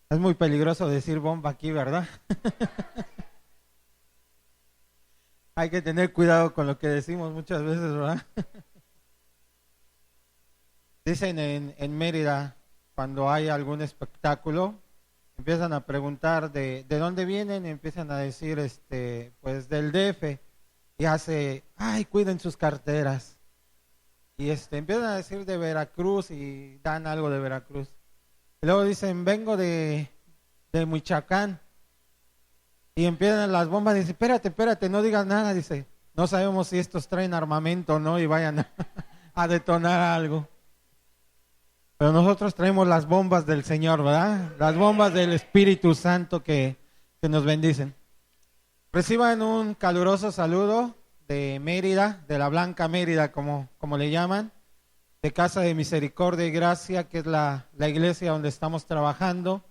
Es muy peligroso decir bomba aquí, ¿verdad? Hay que tener cuidado con lo que decimos muchas veces, ¿verdad? Dicen en Mérida, cuando hay algún espectáculo, empiezan a preguntar de dónde vienen y empiezan a decir, pues del DF. Y cuiden sus carteras. Y empiezan a decir de Veracruz y dan algo de Veracruz. Y luego dicen, vengo de Michoacán. Y empiezan las bombas, dice, espérate, no digas nada, dice, no sabemos si estos traen armamento o no y vayan a detonar algo. Pero nosotros traemos las bombas del Señor, ¿verdad? Las bombas del Espíritu Santo que nos bendicen. Reciban un caluroso saludo de Mérida, de la Blanca Mérida, como le llaman, de Casa de Misericordia y Gracia, que es la iglesia donde estamos trabajando,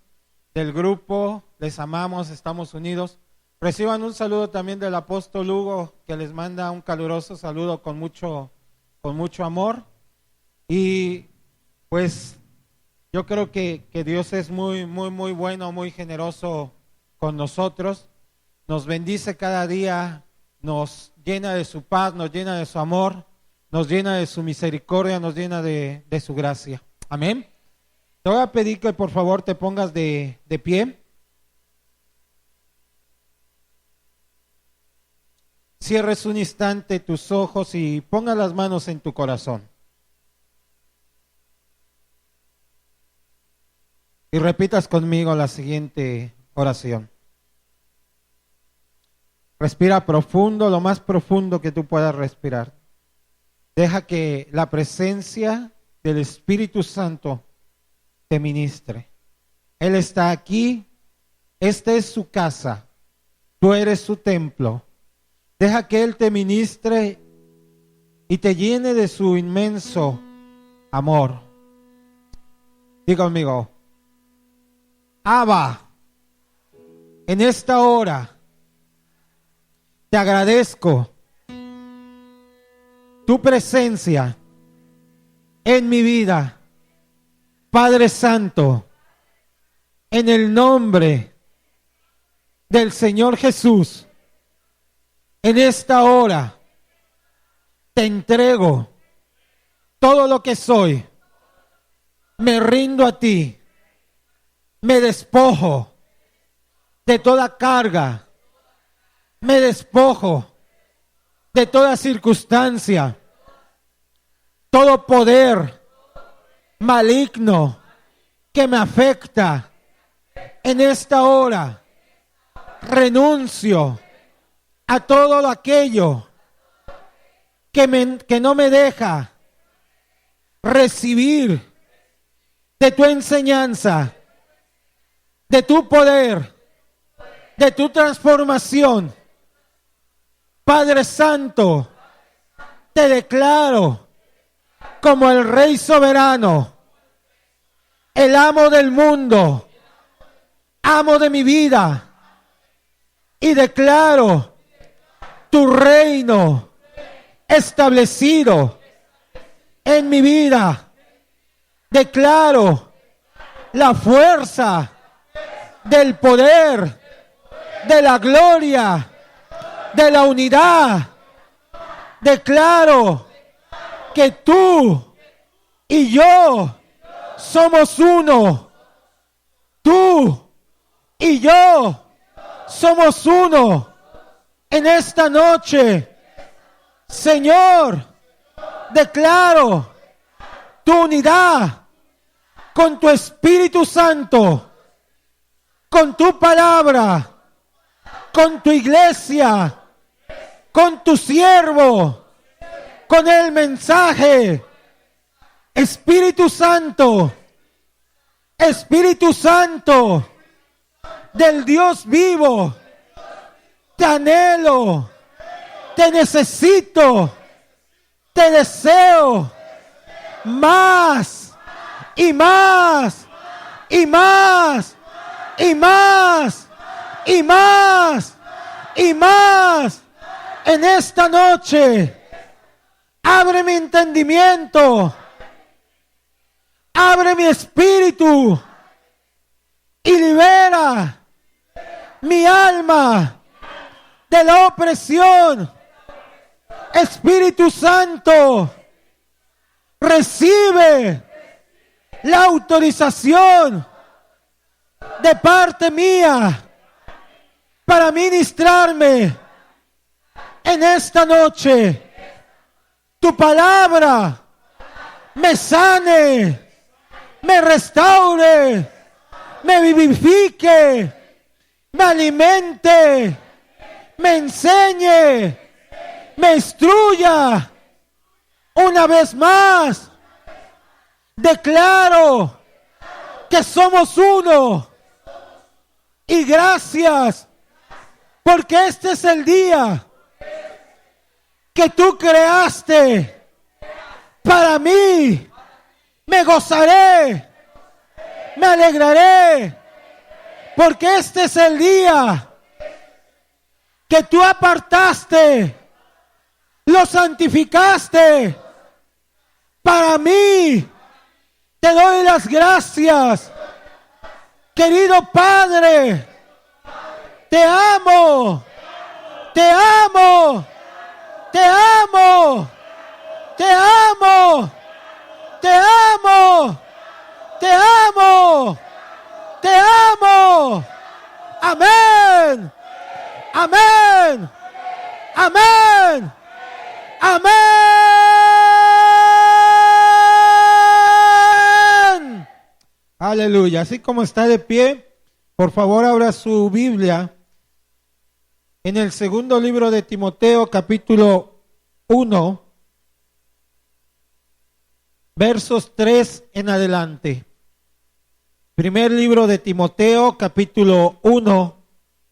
del grupo, les amamos, estamos unidos. Reciban un saludo también del apóstol Hugo, que les manda un caluroso saludo con mucho amor. Y pues yo creo que Dios es muy bueno, muy generoso con nosotros. Nos bendice cada día, nos llena de su paz, nos llena de su amor, nos llena de su misericordia, nos llena de su gracia. Amén. Te voy a pedir que por favor te pongas de pie. Cierres un instante tus ojos y pongas las manos en tu corazón. Y repitas conmigo la siguiente oración. Respira profundo, lo más profundo que tú puedas respirar. Deja que la presencia del Espíritu Santo te ministre. Él está aquí, esta es su casa, tú eres su templo. Deja que Él te ministre y te llene de su inmenso amor. Diga conmigo, Abba, en esta hora te agradezco tu presencia en mi vida, Padre Santo, en el nombre del Señor Jesús. En esta hora te entrego todo lo que soy, me rindo a ti, me despojo de toda carga, me despojo de toda circunstancia, todo poder maligno que me afecta. En esta hora renuncio a todo aquello que no me deja recibir de tu enseñanza, de tu poder, de tu transformación. Padre Santo, te declaro como el Rey soberano, el amo del mundo, amo de mi vida, y declaro tu reino establecido en mi vida. Declaro la fuerza del poder, de la gloria, de la unidad. Declaro que tú y yo somos uno. Tú y yo somos uno. En esta noche, Señor, declaro tu unidad con tu Espíritu Santo, con tu palabra, con tu iglesia, con tu siervo, con el mensaje. Espíritu Santo del Dios vivo, te anhelo, te necesito, te deseo más y más y más y más y más y más. En esta noche, abre mi entendimiento, abre mi espíritu y libera mi alma de la opresión. Espíritu Santo, recibe la autorización de parte mía para ministrarme en esta noche. Tu palabra me sane, me restaure, me vivifique, me alimente, me enseñe, me instruya. Una vez más, declaro que somos uno. Y gracias, porque este es el día que tú creaste para mí. Me gozaré, me alegraré, porque este es el día que tú apartaste, lo santificaste para mí. Te doy las gracias, querido Padre. Te amo, te amo, te amo, te amo, te amo, te amo, te amo. Amén, amén, amén, amén. Aleluya. Así como está de pie, por favor abra su Biblia en el segundo libro de Timoteo, capítulo 1, versos 3 en adelante. Primer libro de Timoteo, capítulo 1,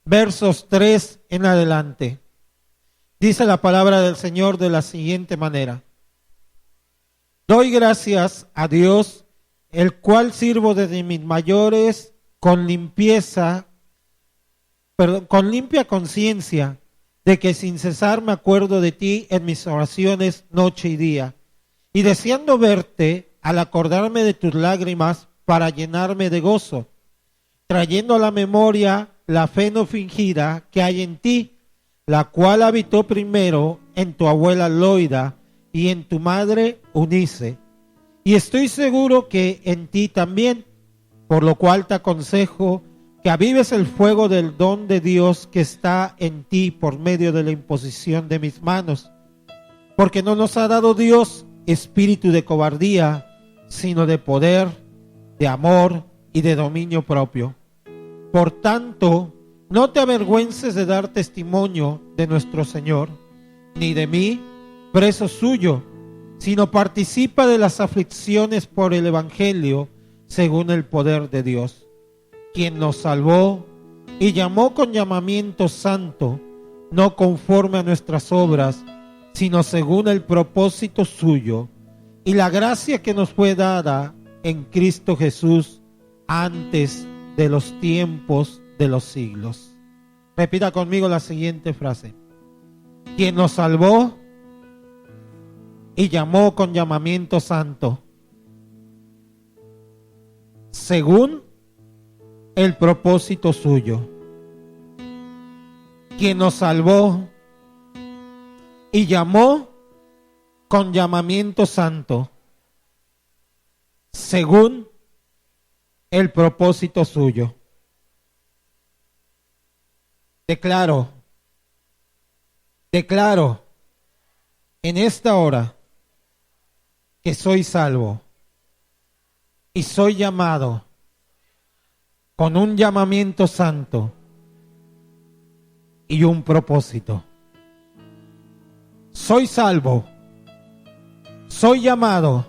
versos 3 en adelante. Dice la palabra del Señor de la siguiente manera: doy gracias a Dios, el cual sirvo desde mis mayores con limpia conciencia, de que sin cesar me acuerdo de ti en mis oraciones noche y día, y deseando verte al acordarme de tus lágrimas para llenarme de gozo, trayendo a la memoria la fe no fingida que hay en ti, la cual habitó primero en tu abuela Loida y en tu madre Unice, y estoy seguro que en ti también, por lo cual te aconsejo que avives el fuego del don de Dios que está en ti por medio de la imposición de mis manos, porque no nos ha dado Dios espíritu de cobardía, sino de poder, de amor y de dominio propio. Por tanto, no te avergüences de dar testimonio de nuestro Señor, ni de mí, preso suyo, sino participa de las aflicciones por el Evangelio según el poder de Dios, quien nos salvó y llamó con llamamiento santo, no conforme a nuestras obras, sino según el propósito suyo y la gracia que nos fue dada en Cristo Jesús antes de los tiempos de los siglos. Repita conmigo la siguiente frase: quien nos salvó y llamó con llamamiento santo, según el propósito suyo. Quien nos salvó y llamó con llamamiento santo, según el propósito suyo. Declaro en esta hora que soy salvo y soy llamado con un llamamiento santo y un propósito. Soy salvo, soy llamado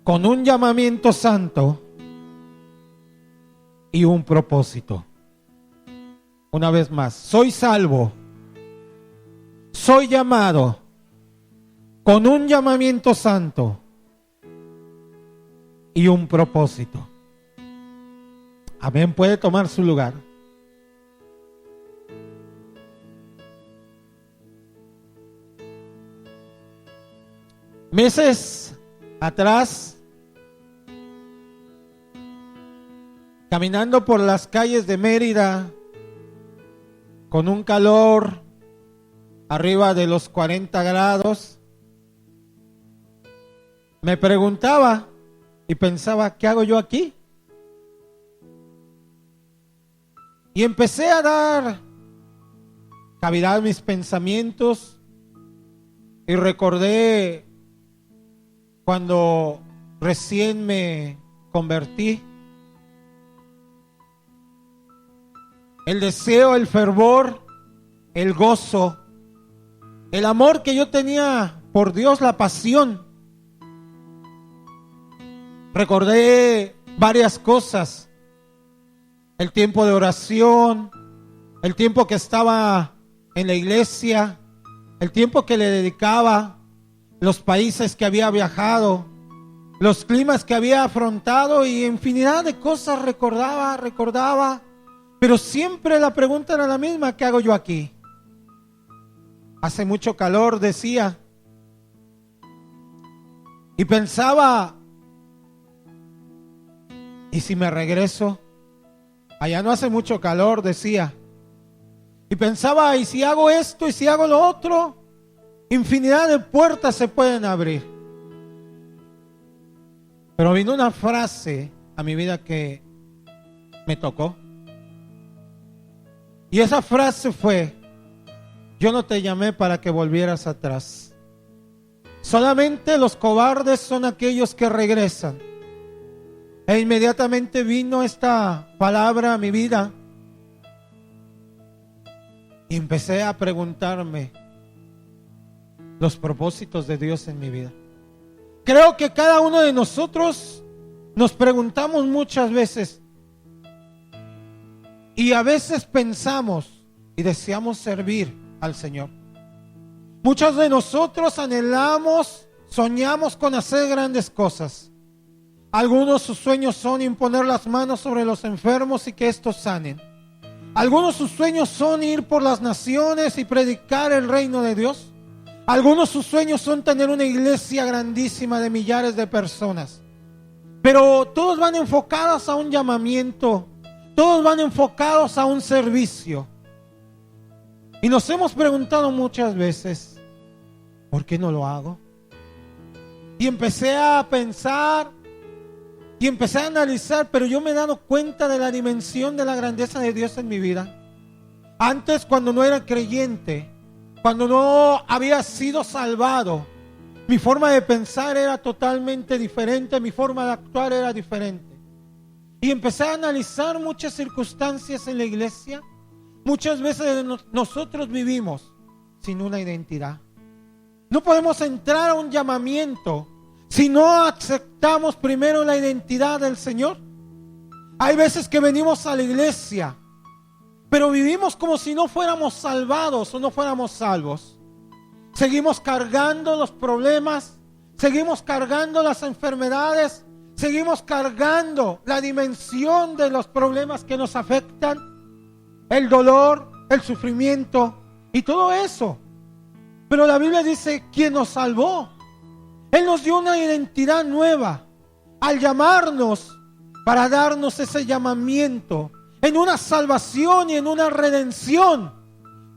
con un llamamiento santo y un propósito. Una vez más, soy salvo, soy llamado con un llamamiento santo y un propósito. Amén. Puede tomar su lugar. Meses atrás caminando por las calles de Mérida, con un calor arriba de los 40 grados, me preguntaba y pensaba, ¿qué hago yo aquí? Y empecé a dar cavidad a mis pensamientos y recordé cuando recién me convertí. El deseo, el fervor, el gozo, el amor que yo tenía por Dios, la pasión. Recordé varias cosas. El tiempo de oración, el tiempo que estaba en la iglesia, el tiempo que le dedicaba, los países que había viajado, los climas que había afrontado y infinidad de cosas recordaba. Pero siempre la pregunta era la misma, ¿qué hago yo aquí? Hace mucho calor, decía. Y pensaba, ¿y si me regreso? Allá no hace mucho calor, decía. Y pensaba, ¿y si hago esto? ¿Y si hago lo otro? Infinidad de puertas se pueden abrir. Pero vino una frase a mi vida que me tocó. Y esa frase fue, yo no te llamé para que volvieras atrás. Solamente los cobardes son aquellos que regresan. E inmediatamente vino esta palabra a mi vida. Y empecé a preguntarme los propósitos de Dios en mi vida. Creo que cada uno de nosotros nos preguntamos muchas veces. Y a veces pensamos y deseamos servir al Señor. Muchos de nosotros anhelamos, soñamos con hacer grandes cosas. Algunos sus sueños son imponer las manos sobre los enfermos y que estos sanen. Algunos sus sueños son ir por las naciones y predicar el reino de Dios. Algunos sus sueños son tener una iglesia grandísima de millares de personas. Pero todos van enfocados a un llamamiento. Todos van enfocados a un servicio. Y nos hemos preguntado muchas veces, ¿por qué no lo hago? Y empecé a pensar y empecé a analizar, pero yo me he dado cuenta de la dimensión de la grandeza de Dios en mi vida. Antes, cuando no era creyente, cuando no había sido salvado, mi forma de pensar era totalmente diferente, mi forma de actuar era diferente. Y empecé a analizar muchas circunstancias en la iglesia. Muchas veces nosotros vivimos sin una identidad. No podemos entrar a un llamamiento si no aceptamos primero la identidad del Señor. Hay veces que venimos a la iglesia, pero vivimos como si no fuéramos salvados o no fuéramos salvos. Seguimos cargando los problemas, seguimos cargando las enfermedades, seguimos cargando la dimensión de los problemas que nos afectan, el dolor, el sufrimiento y todo eso. Pero la Biblia dice, ¿quién nos salvó? Él nos dio una identidad nueva al llamarnos para darnos ese llamamiento en una salvación y en una redención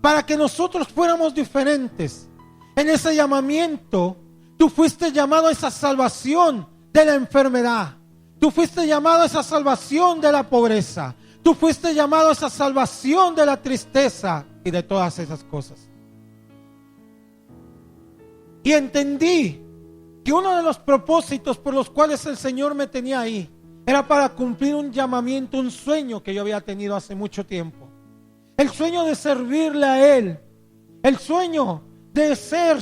para que nosotros fuéramos diferentes. En ese llamamiento tú fuiste llamado a esa salvación de la enfermedad. Tú fuiste llamado a esa salvación de la pobreza. Tú fuiste llamado a esa salvación de la tristeza y de todas esas cosas. Y entendí que uno de los propósitos por los cuales el Señor me tenía ahí era para cumplir un llamamiento, un sueño que yo había tenido hace mucho tiempo. El sueño de servirle a Él. El sueño de ser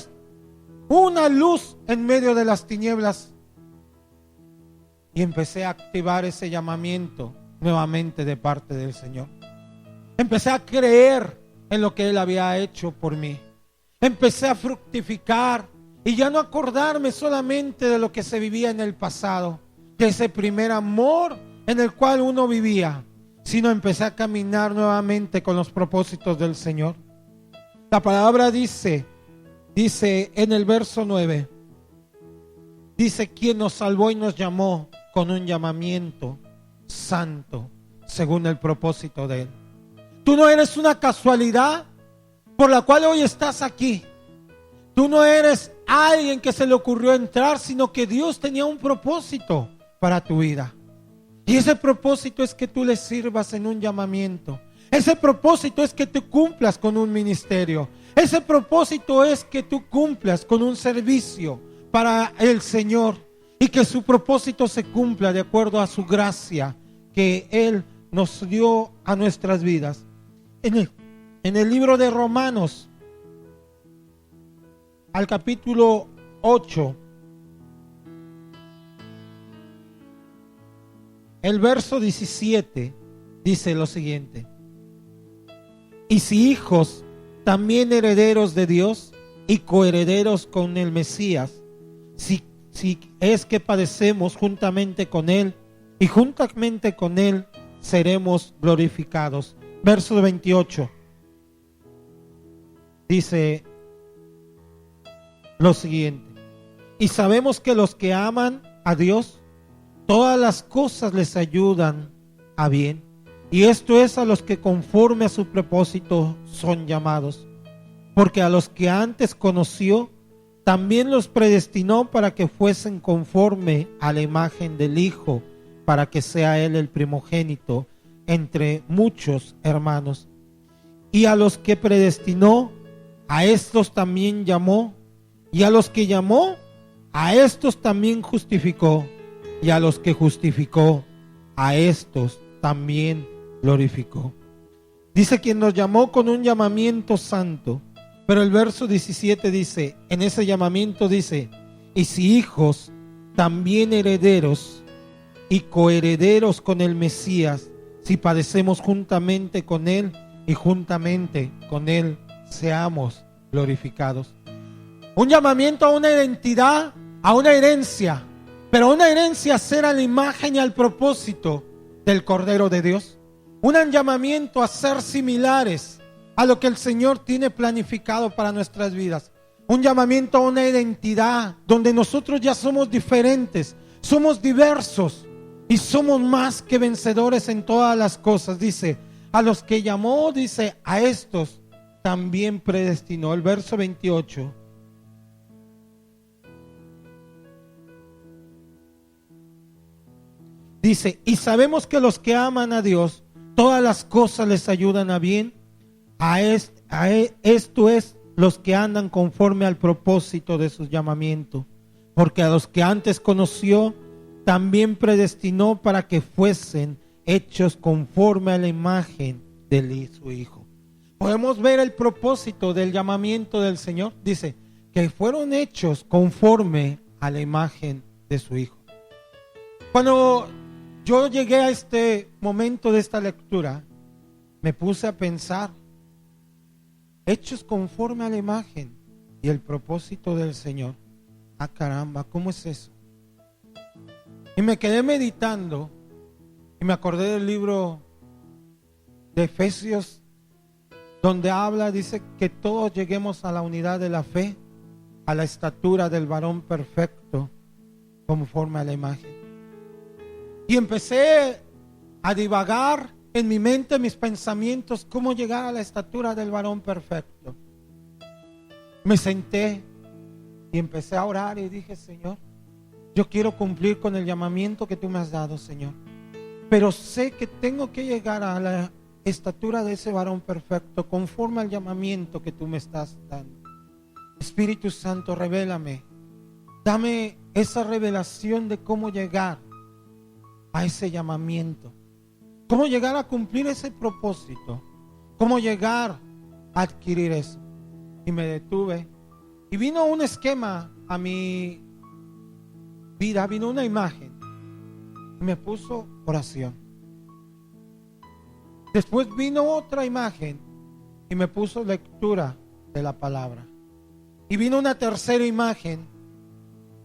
una luz en medio de las tinieblas. Y empecé a activar ese llamamiento nuevamente de parte del Señor. Empecé a creer en lo que Él había hecho por mí. Empecé a fructificar y ya no acordarme solamente de lo que se vivía en el pasado, de ese primer amor en el cual uno vivía, sino empecé a caminar nuevamente con los propósitos del Señor. La palabra dice en el verso 9, dice, quien nos salvó y nos llamó con un llamamiento santo según el propósito de Él. Tú no eres una casualidad por la cual hoy estás aquí. Tú no eres alguien que se le ocurrió entrar, sino que Dios tenía un propósito para tu vida. Y ese propósito es que tú le sirvas en un llamamiento. Ese propósito es que tú cumplas con un ministerio. Ese propósito es que tú cumplas con un servicio para el Señor. Y que su propósito se cumpla de acuerdo a su gracia que Él nos dio a nuestras vidas. En el libro de Romanos, al capítulo 8, el verso 17 dice lo siguiente: y si hijos, también herederos de Dios y coherederos con el Mesías, si es que padecemos juntamente con Él, y juntamente con Él seremos glorificados. Verso 28 dice lo siguiente: y sabemos que los que aman a Dios, todas las cosas les ayudan a bien. Y esto es a los que conforme a su propósito son llamados. Porque a los que antes conoció, también los predestinó para que fuesen conforme a la imagen del Hijo, para que sea Él el primogénito entre muchos hermanos. Y a los que predestinó, a estos también llamó. Y a los que llamó, a estos también justificó. Y a los que justificó, a estos también glorificó. Dice quien nos llamó con un llamamiento santo. Pero el verso 17 dice, en ese llamamiento dice: y si hijos, también herederos y coherederos con el Mesías, si padecemos juntamente con Él y juntamente con Él seamos glorificados. Un llamamiento a una identidad, a una herencia, pero una herencia a ser a la imagen y al propósito del Cordero de Dios. Un llamamiento a ser similares a lo que el Señor tiene planificado para nuestras vidas. Un llamamiento a una identidad donde nosotros ya somos diferentes, somos diversos y somos más que vencedores en todas las cosas. Dice, a los que llamó, dice, a estos también predestinó. El verso 28. Dice, y sabemos que los que aman a Dios, todas las cosas les ayudan a bien. Esto es los que andan conforme al propósito de su llamamiento. Porque a los que antes conoció, también predestinó para que fuesen hechos conforme a la imagen de su Hijo. Podemos ver el propósito del llamamiento del Señor. Dice, que fueron hechos conforme a la imagen de su Hijo. Cuando yo llegué a este momento de esta lectura, me puse a pensar, hechos conforme a la imagen y el propósito del Señor. Ah, caramba, ¿cómo es eso? Y me quedé meditando y me acordé del libro de Efesios, donde habla, dice que todos lleguemos a la unidad de la fe, a la estatura del varón perfecto, conforme a la imagen. Y empecé a divagar en mi mente, mis pensamientos, cómo llegar a la estatura del varón perfecto. Me senté y empecé a orar y dije, Señor, yo quiero cumplir con el llamamiento que tú me has dado, Señor. Pero sé que tengo que llegar a la estatura de ese varón perfecto conforme al llamamiento que tú me estás dando. Espíritu Santo, revélame. Dame esa revelación de cómo llegar a ese llamamiento. Cómo llegar a cumplir ese propósito. Cómo llegar a adquirir eso. Y me detuve. Y vino un esquema a mi vida, vino una imagen. Y me puso oración. Después vino otra imagen y me puso lectura de la palabra. Y vino una tercera imagen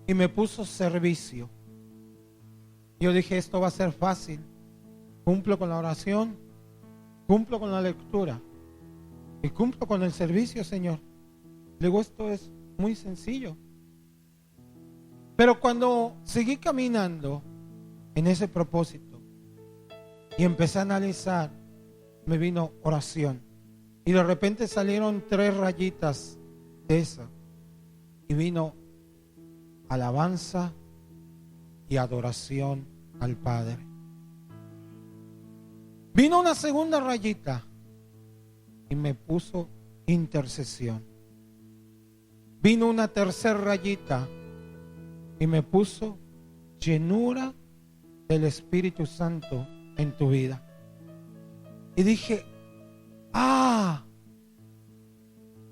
y me puso servicio. Yo dije, esto va a ser fácil. Cumplo con la oración, cumplo con la lectura y cumplo con el servicio, Señor. Luego esto es muy sencillo. Pero cuando seguí caminando en ese propósito, y empecé a analizar, me vino oración. Y de repente salieron 3 rayitas de esa. Y vino alabanza y adoración al Padre. Vino una segunda rayita y me puso intercesión. Vino una tercera rayita y me puso llenura del Espíritu Santo en tu vida. Y dije,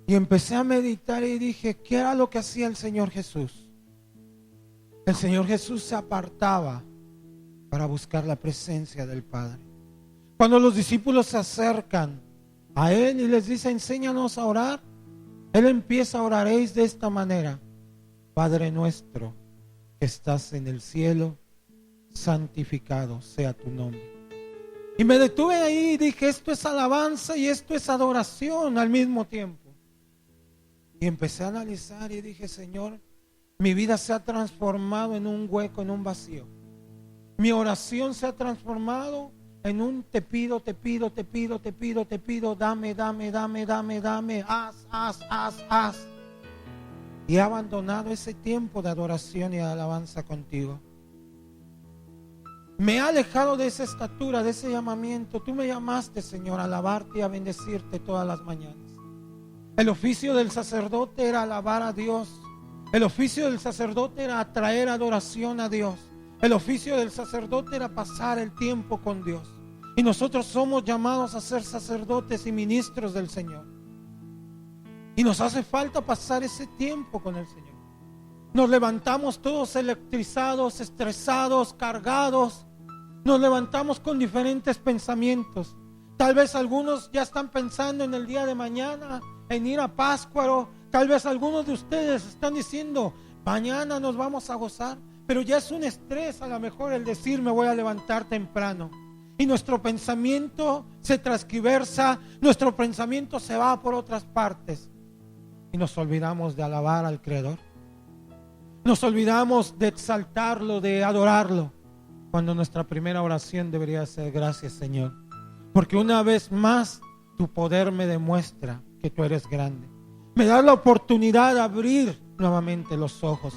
y empecé a meditar y dije, ¿qué era lo que hacía el Señor Jesús? El Señor Jesús se apartaba para buscar la presencia del Padre. Cuando los discípulos se acercan a Él y les dice, enséñanos a orar, Él empieza a oraréis de esta manera: Padre nuestro que estás en el cielo, santificado sea tu nombre. Y me detuve ahí y dije, esto es alabanza y esto es adoración al mismo tiempo. Y empecé a analizar y dije, Señor, mi vida se ha transformado en un hueco, en un vacío. Mi oración se ha transformado en un te pido, te pido, te pido, te pido, te pido, dame, dame, dame, dame, dame, haz. Y he abandonado ese tiempo de adoración y de alabanza contigo. Me he alejado de esa estatura, de ese llamamiento. Tú me llamaste, Señor, a alabarte y a bendecirte todas las mañanas. El oficio del sacerdote era alabar a Dios. El oficio del sacerdote era traer adoración a Dios. El oficio del sacerdote era pasar el tiempo con Dios. Y nosotros somos llamados a ser sacerdotes y ministros del Señor. Y nos hace falta pasar ese tiempo con el Señor. Nos levantamos todos electrizados, estresados, cargados. Nos levantamos con diferentes pensamientos. Tal vez algunos ya están pensando en el día de mañana, en ir a Pátzcuaro. Tal vez algunos de ustedes están diciendo, mañana nos vamos a gozar. Pero ya es un estrés a lo mejor el decir, me voy a levantar temprano. Y nuestro pensamiento se transquiversa, nuestro pensamiento se va por otras partes. Y nos olvidamos de alabar al Creador. Nos olvidamos de exaltarlo, de adorarlo, cuando nuestra primera oración debería ser: gracias, Señor, porque una vez más tu poder me demuestra que tú eres grande. Me da la oportunidad de abrir nuevamente los ojos.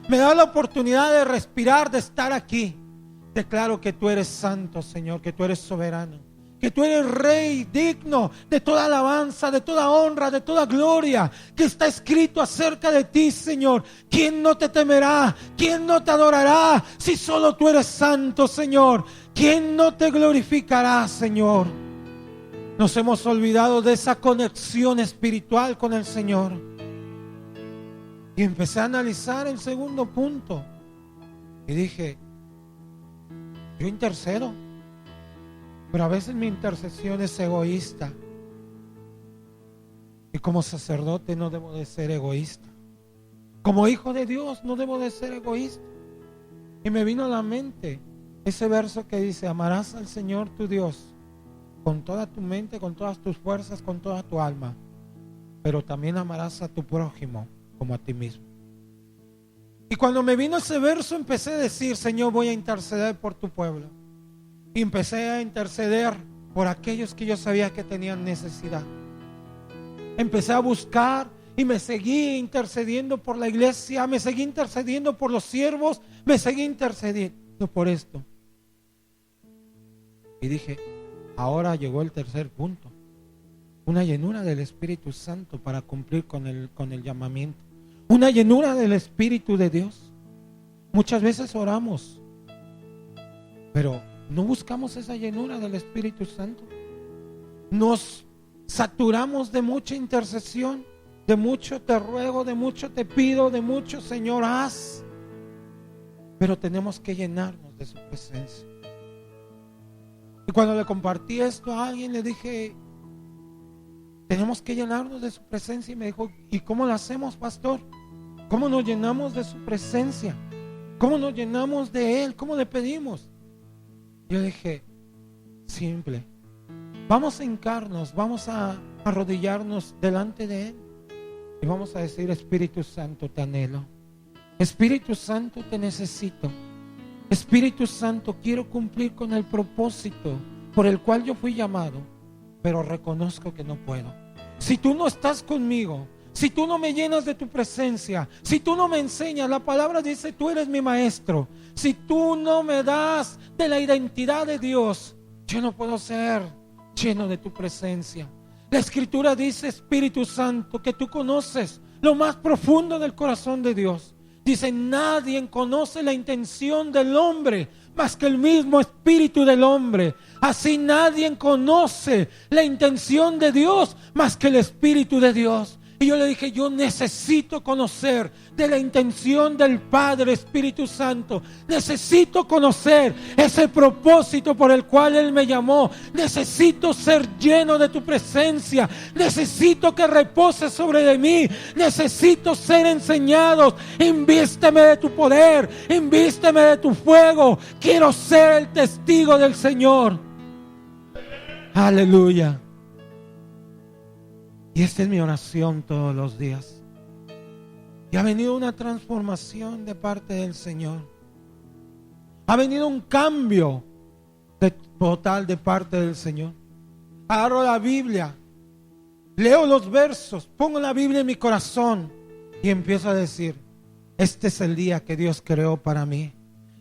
Me da la oportunidad de respirar, de estar aquí. Declaro que tú eres santo, Señor, que tú eres soberano, que tú eres Rey digno de toda alabanza, de toda honra, de toda gloria, que está escrito acerca de ti, Señor. ¿Quién no te temerá? ¿Quién no te adorará si solo tú eres santo, Señor? ¿Quién no te glorificará, Señor? Nos hemos olvidado de esa conexión espiritual con el Señor. Y empecé a analizar el segundo punto. Y dije, yo intercedo, pero a veces mi intercesión es egoísta. Y como sacerdote no debo de ser egoísta. Como hijo de Dios no debo de ser egoísta. Y me vino a la mente ese verso que dice: amarás al Señor tu Dios con toda tu mente, con todas tus fuerzas, con toda tu alma. Pero también amarás a tu prójimo como a ti mismo. Y cuando me vino ese verso empecé a decir: Señor, voy a interceder por tu pueblo. Y empecé a interceder por aquellos que yo sabía que tenían necesidad. Empecé a buscar y me seguí intercediendo por la iglesia, me seguí intercediendo por los siervos, me seguí intercediendo por esto. Y dije, ahora llegó el tercer punto: una llenura del Espíritu Santo para cumplir con el llamamiento. Una llenura del Espíritu de Dios. Muchas veces oramos, pero no buscamos esa llenura del Espíritu Santo. Nos saturamos de mucha intercesión, de mucho te ruego, de mucho te pido, de mucho Señor haz. Pero tenemos que llenarnos de su presencia. Y cuando le compartí esto a alguien, le dije, tenemos que llenarnos de su presencia. Y me dijo, ¿y cómo lo hacemos, pastor? ¿Cómo nos llenamos de su presencia? ¿Cómo nos llenamos de Él? ¿Cómo le pedimos? Yo dije, simple. Vamos a hincarnos, vamos a arrodillarnos delante de Él. Y vamos a decir, Espíritu Santo, te anhelo. Espíritu Santo, te necesito. Espíritu Santo, quiero cumplir con el propósito por el cual yo fui llamado, pero reconozco que no puedo. Si tú no estás conmigo, si tú no me llenas de tu presencia, si tú no me enseñas, la palabra dice, tú eres mi maestro. Si tú no me das de la identidad de Dios, yo no puedo ser lleno de tu presencia. La Escritura dice, Espíritu Santo, que tú conoces lo más profundo del corazón de Dios. Dice, nadie conoce la intención del hombre más que el mismo Espíritu del hombre. Así nadie conoce la intención de Dios más que el Espíritu de Dios. Y yo le dije, yo necesito conocer de la intención del Padre Espíritu Santo. Necesito conocer ese propósito por el cual Él me llamó. Necesito ser lleno de tu presencia. Necesito que reposes sobre de mí. Necesito ser enseñado. Invísteme de tu poder. Invísteme de tu fuego. Quiero ser el testigo del Señor. Aleluya. Y esta es mi oración todos los días. Y ha venido una transformación de parte del Señor. Ha venido un cambio total de parte del Señor. Agarro la Biblia, leo los versos, pongo la Biblia en mi corazón y empiezo a decir, este es el día que Dios creó para mí.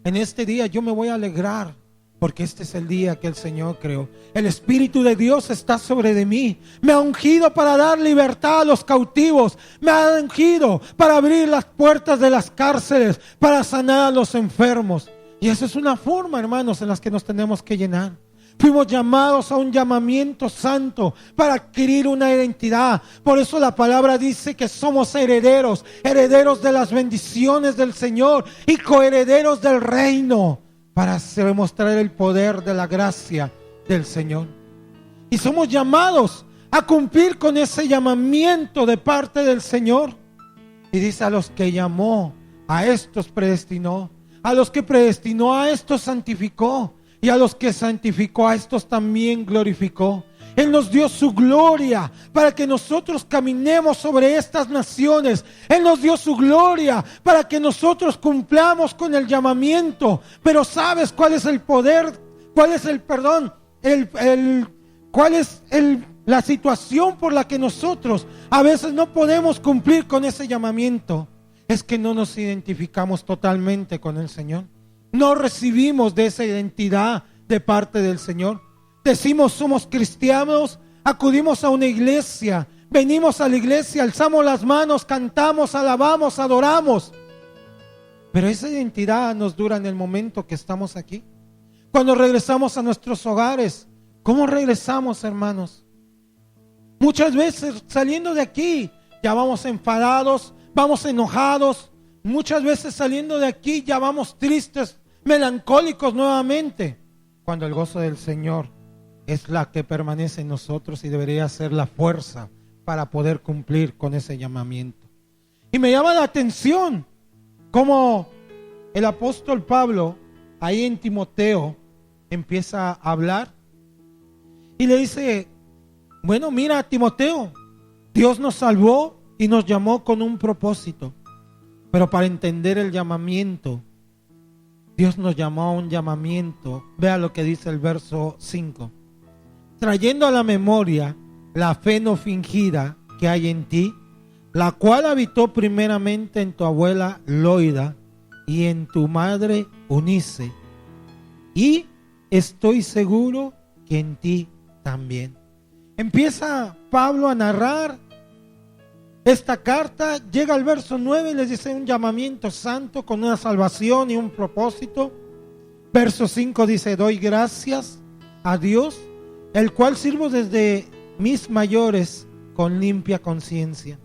En este día yo me voy a alegrar, porque este es el día que el Señor creó. El Espíritu de Dios está sobre de mí. Me ha ungido para dar libertad a los cautivos. Me ha ungido para abrir las puertas de las cárceles, para sanar a los enfermos. Y esa es una forma, hermanos, en las que nos tenemos que llenar. Fuimos llamados a un llamamiento santo para adquirir una identidad. Por eso la palabra dice que somos herederos, herederos de las bendiciones del Señor y coherederos del reino, para demostrar el poder de la gracia del Señor. Y somos llamados a cumplir con ese llamamiento de parte del Señor. Y dice, a los que llamó, a estos predestinó. A los que predestinó, a estos santificó. Y a los que santificó, a estos también glorificó. Él nos dio su gloria para que nosotros caminemos sobre estas naciones. Él nos dio su gloria para que nosotros cumplamos con el llamamiento. Pero ¿sabes cuál es el poder? ¿Cuál es el perdón? ¿Cuál es la situación por la que nosotros a veces no podemos cumplir con ese llamamiento? Es que no nos identificamos totalmente con el Señor. No recibimos de esa identidad de parte del Señor. Decimos somos cristianos, acudimos a una iglesia, venimos a la iglesia, alzamos las manos, cantamos, alabamos, adoramos. Pero esa identidad nos dura en el momento que estamos aquí. Cuando regresamos a nuestros hogares, ¿cómo regresamos, hermanos? Muchas veces saliendo de aquí ya vamos enfadados, vamos enojados. Muchas veces saliendo de aquí ya vamos tristes, melancólicos nuevamente. Cuando el gozo del Señor es la que permanece en nosotros y debería ser la fuerza para poder cumplir con ese llamamiento. Y me llama la atención cómo el apóstol Pablo ahí en Timoteo empieza a hablar y le dice, bueno, mira, Timoteo, Dios nos salvó y nos llamó con un propósito, pero para entender el llamamiento, Dios nos llamó a un llamamiento. Vea lo que dice el verso 5. Trayendo a la memoria la fe no fingida que hay en ti, la cual habitó primeramente en tu abuela Loida y en tu madre Unice, y estoy seguro que en ti también. Empieza Pablo a narrar esta carta, llega al verso 9 y les dice un llamamiento santo con una salvación y un propósito. Verso 5 dice, doy gracias a Dios, el cual sirvo desde mis mayores con limpia conciencia,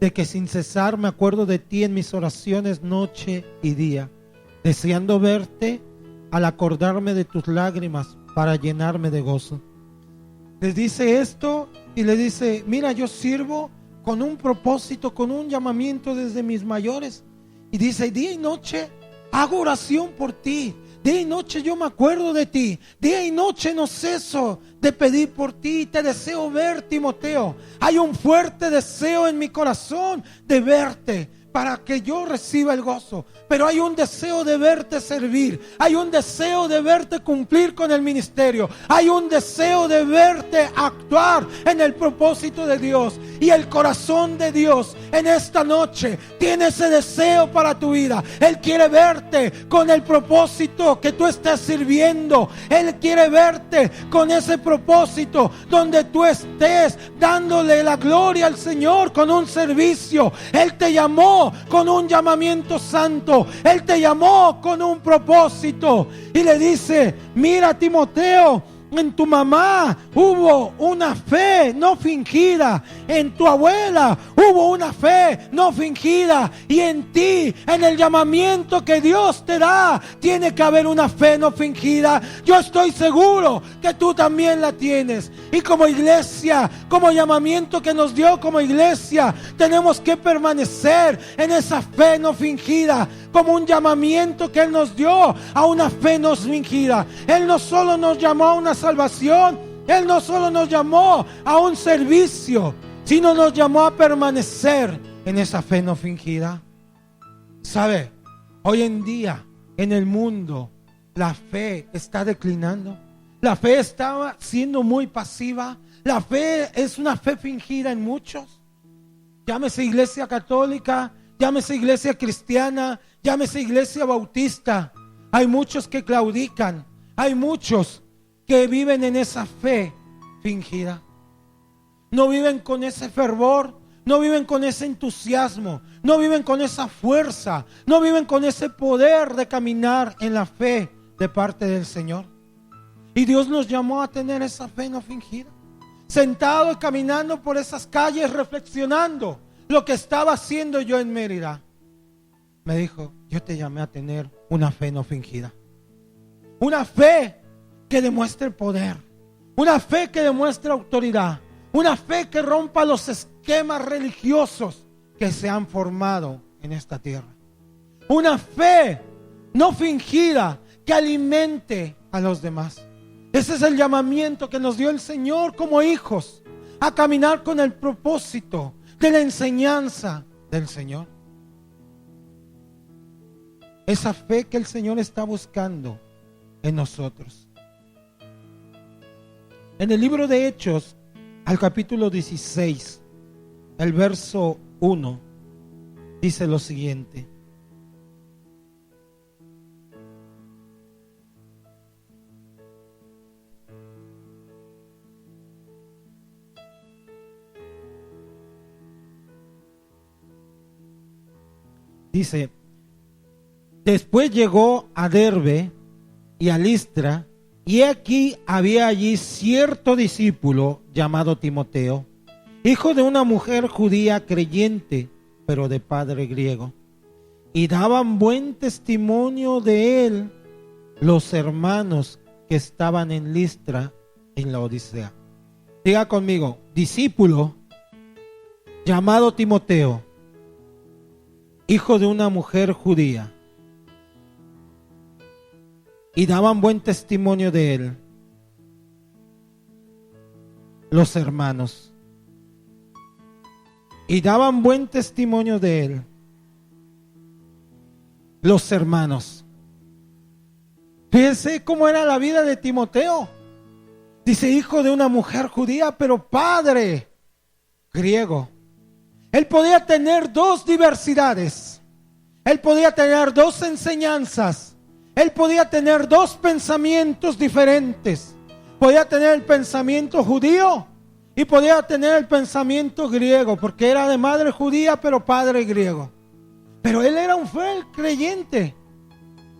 de que sin cesar me acuerdo de ti en mis oraciones noche y día, deseando verte al acordarme de tus lágrimas para llenarme de gozo. Les dice esto y les dice, mira, yo sirvo con un propósito, con un llamamiento desde mis mayores. Y dice, día y noche hago oración por ti. Día y noche yo me acuerdo de ti. Día y noche no ceso de pedir por ti. Te deseo ver, Timoteo. Hay un fuerte deseo en mi corazón de verte. para que yo reciba el gozo. Pero hay un deseo de verte servir. Hay un deseo de verte cumplir con el ministerio. Hay un deseo de verte actuar en el propósito de Dios. Y el corazón de Dios en esta noche tiene ese deseo para tu vida. Él quiere verte con el propósito que tú estés sirviendo. Él quiere verte con ese propósito donde tú estés dándole la gloria al Señor con un servicio. Él te llamó con un llamamiento santo. Él te llamó con un propósito. Y le dice: mira, Timoteo, en tu mamá hubo una fe no fingida. En tu abuela hubo una fe no fingida. Y en ti, en el llamamiento que Dios te da, tiene que haber una fe no fingida. Yo estoy seguro que tú también la tienes. Y como iglesia, como llamamiento que nos dio como iglesia, tenemos que permanecer en esa fe no fingida, como un llamamiento que Él nos dio a una fe no fingida. Él no solo nos llamó a una salvación, Él no solo nos llamó a un servicio, sino nos llamó a permanecer en esa fe no fingida. ¿Sabe? Hoy en día en el mundo la fe está declinando. La fe está siendo muy pasiva. La fe es una fe fingida en muchos. Llámese iglesia católica, llámese iglesia cristiana, llámese iglesia bautista. Hay muchos que claudican. Hay muchos que viven en esa fe fingida. No viven con ese fervor, no viven con ese entusiasmo, no viven con esa fuerza, no viven con ese poder de caminar en la fe de parte del Señor. Y Dios nos llamó a tener esa fe no fingida. Sentado y caminando por esas calles, reflexionando lo que estaba haciendo yo en Mérida, me dijo: yo te llamé a tener una fe no fingida. Una fe que demuestre poder. Una fe que demuestre autoridad. Una fe que rompa los esquemas religiosos que se han formado en esta tierra. Una fe no fingida que alimente a los demás. Ese es el llamamiento que nos dio el Señor como hijos, a caminar con el propósito de la enseñanza del Señor. Esa fe que el Señor está buscando en nosotros. En el libro de Hechos, al capítulo 16, el verso 1, dice lo siguiente: dice: después llegó a Derbe y a Listra, y aquí había allí cierto discípulo llamado Timoteo, hijo de una mujer judía creyente, pero de padre griego. Y daban buen testimonio de él los hermanos que estaban en Listra, en la Odisea. Diga conmigo: discípulo llamado Timoteo, hijo de una mujer judía. Y daban buen testimonio de él los hermanos. Y daban buen testimonio de él los hermanos. Fíjense cómo era la vida de Timoteo. Dice: hijo de una mujer judía, pero padre griego. Él podía tener dos diversidades. Él podía tener dos enseñanzas. Él podía tener dos pensamientos diferentes. Podía tener el pensamiento judío y podía tener el pensamiento griego, porque era de madre judía pero padre griego. Pero él era un fiel creyente.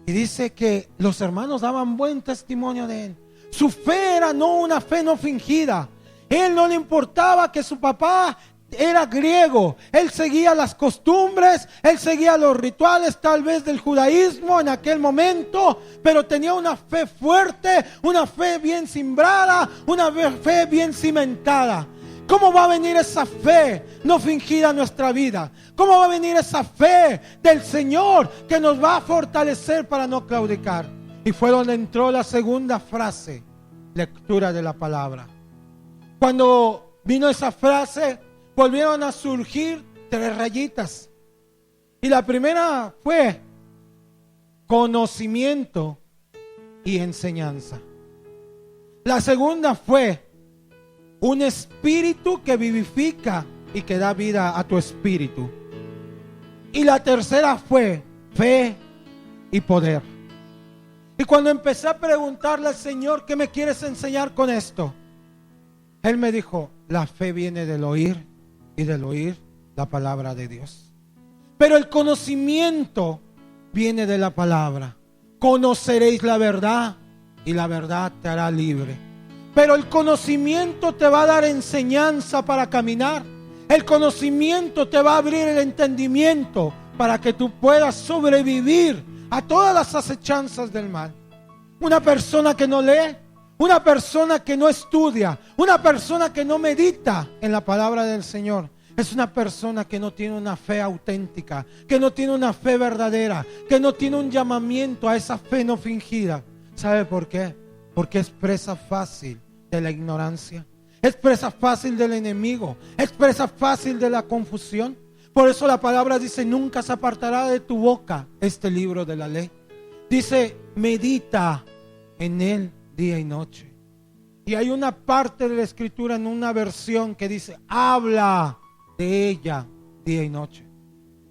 Y dice que los hermanos daban buen testimonio de él. Su fe era una fe no fingida. Él no le importaba que su papá era griego. Él seguía las costumbres, él seguía los rituales tal vez del judaísmo en aquel momento, pero tenía una fe fuerte, una fe bien sembrada, una fe bien cimentada. ¿Cómo va a venir esa fe no fingida a nuestra vida? ¿Cómo va a venir esa fe del Señor que nos va a fortalecer para no claudicar? Y fue donde entró la segunda frase, lectura de la palabra. Cuando vino esa frase, volvieron a surgir 3 rayitas. Y la primera fue conocimiento y enseñanza. La segunda fue un espíritu que vivifica y que da vida a tu espíritu. Y la tercera fue fe y poder. Y cuando empecé a preguntarle al Señor, ¿qué me quieres enseñar con esto? Él me dijo, la fe viene del oír y del oír la palabra de Dios. Pero el conocimiento viene de la palabra. Conoceréis la verdad y la verdad te hará libre. Pero el conocimiento te va a dar enseñanza para caminar. El conocimiento te va a abrir el entendimiento para que tú puedas sobrevivir a todas las acechanzas del mal. Una persona que no lee, una persona que no estudia, una persona que no medita en la palabra del Señor, es una persona que no tiene una fe auténtica, que no tiene una fe verdadera, que no tiene un llamamiento a esa fe no fingida. ¿Sabe por qué? Porque es presa fácil de la ignorancia, es presa fácil del enemigo, es presa fácil de la confusión. Por eso la palabra dice, nunca se apartará de tu boca este libro de la ley. Dice, medita en él día y noche. Y hay una parte de la escritura en una versión que dice, habla de ella día y noche.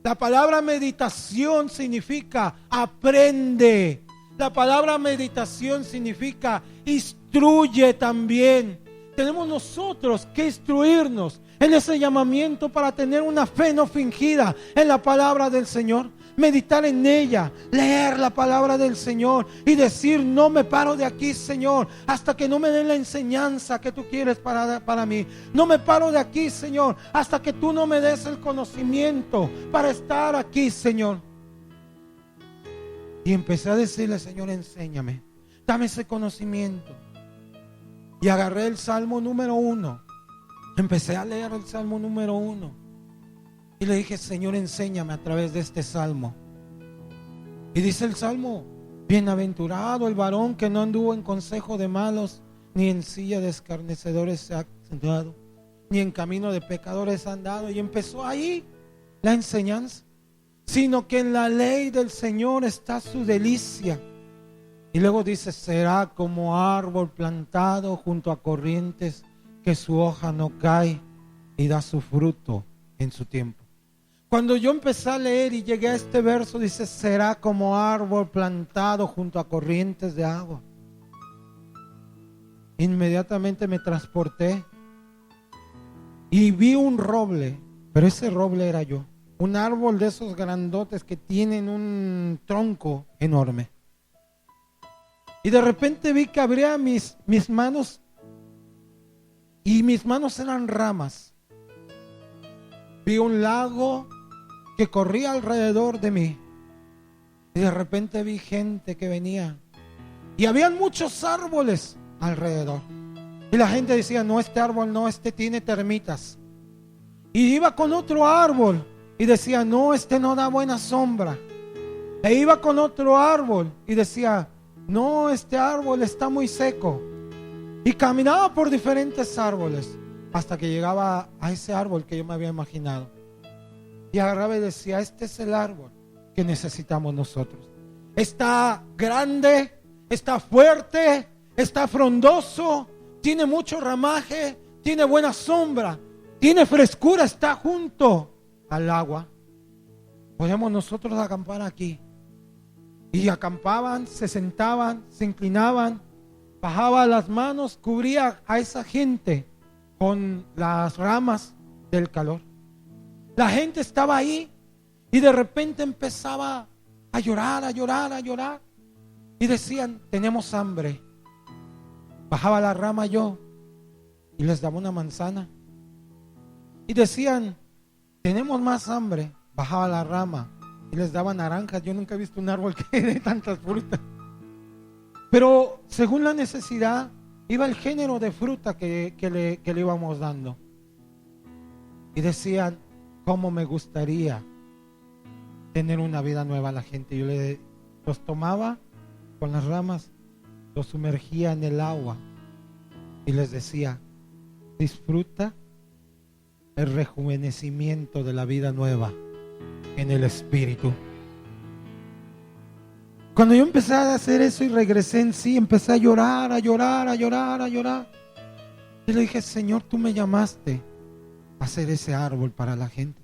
La palabra meditación significa aprende. La palabra meditación significa instruye también. Tenemos nosotros que instruirnos en ese llamamiento para tener una fe no fingida en la palabra del Señor. Meditar en ella, leer la palabra del Señor y decir, no me paro de aquí, Señor, hasta que no me den la enseñanza que tú quieres para mí. No me paro de aquí, Señor, hasta que tú no me des el conocimiento para estar aquí, Señor. Y empecé a decirle, Señor, enséñame, dame ese conocimiento. Y agarré el Salmo número 1. Empecé a leer el Salmo número 1. Y le dije, Señor, enséñame a través de este Salmo. Y dice el Salmo, bienaventurado el varón que no anduvo en consejo de malos, ni en silla de escarnecedores se ha sentado, ni en camino de pecadores ha andado. Y empezó ahí la enseñanza. Sino que en la ley del Señor está su delicia. Y luego dice, será como árbol plantado junto a corrientes, que su hoja no cae y da su fruto en su tiempo. Cuando yo empecé a leer y llegué a este verso, dice, será como árbol plantado junto a corrientes de agua. Inmediatamente me transporté y vi un roble, pero ese roble era yo. Un árbol de esos grandotes que tienen un tronco enorme. Y de repente vi que abría mis manos y mis manos eran ramas. Vi un lago que corría alrededor de mí. Y de repente vi gente que venía. Y habían muchos árboles alrededor. Y la gente decía, no, este árbol no, este tiene termitas. Y iba con otro árbol y decía, no, este no da buena sombra. E iba con otro árbol y decía, no, este árbol está muy seco. Y caminaba por diferentes árboles hasta que llegaba a ese árbol que yo me había imaginado. Y agarraba y decía, este es el árbol que necesitamos nosotros. Está grande, está fuerte, está frondoso, tiene mucho ramaje, tiene buena sombra, tiene frescura, está junto al agua. Podemos nosotros acampar aquí. Y acampaban, se sentaban, se inclinaban, bajaba las manos, cubría a esa gente con las ramas del calor. La gente estaba ahí y de repente empezaba a llorar, a llorar, a llorar. Y decían, tenemos hambre. Bajaba la rama yo y les daba una manzana. Y decían, tenemos más hambre. Bajaba la rama y les daba naranjas. Yo nunca he visto un árbol que dé tantas frutas. Pero según la necesidad, iba el género de fruta que le íbamos dando. Y decían, cómo me gustaría tener una vida nueva a la gente. Yo los tomaba con las ramas, los sumergía en el agua y les decía, disfruta el rejuvenecimiento de la vida nueva en el Espíritu. Cuando yo empecé a hacer eso y regresé en sí, empecé a llorar, a llorar, a llorar, a llorar. Y le dije, Señor, tú me llamaste a hacer ese árbol para la gente.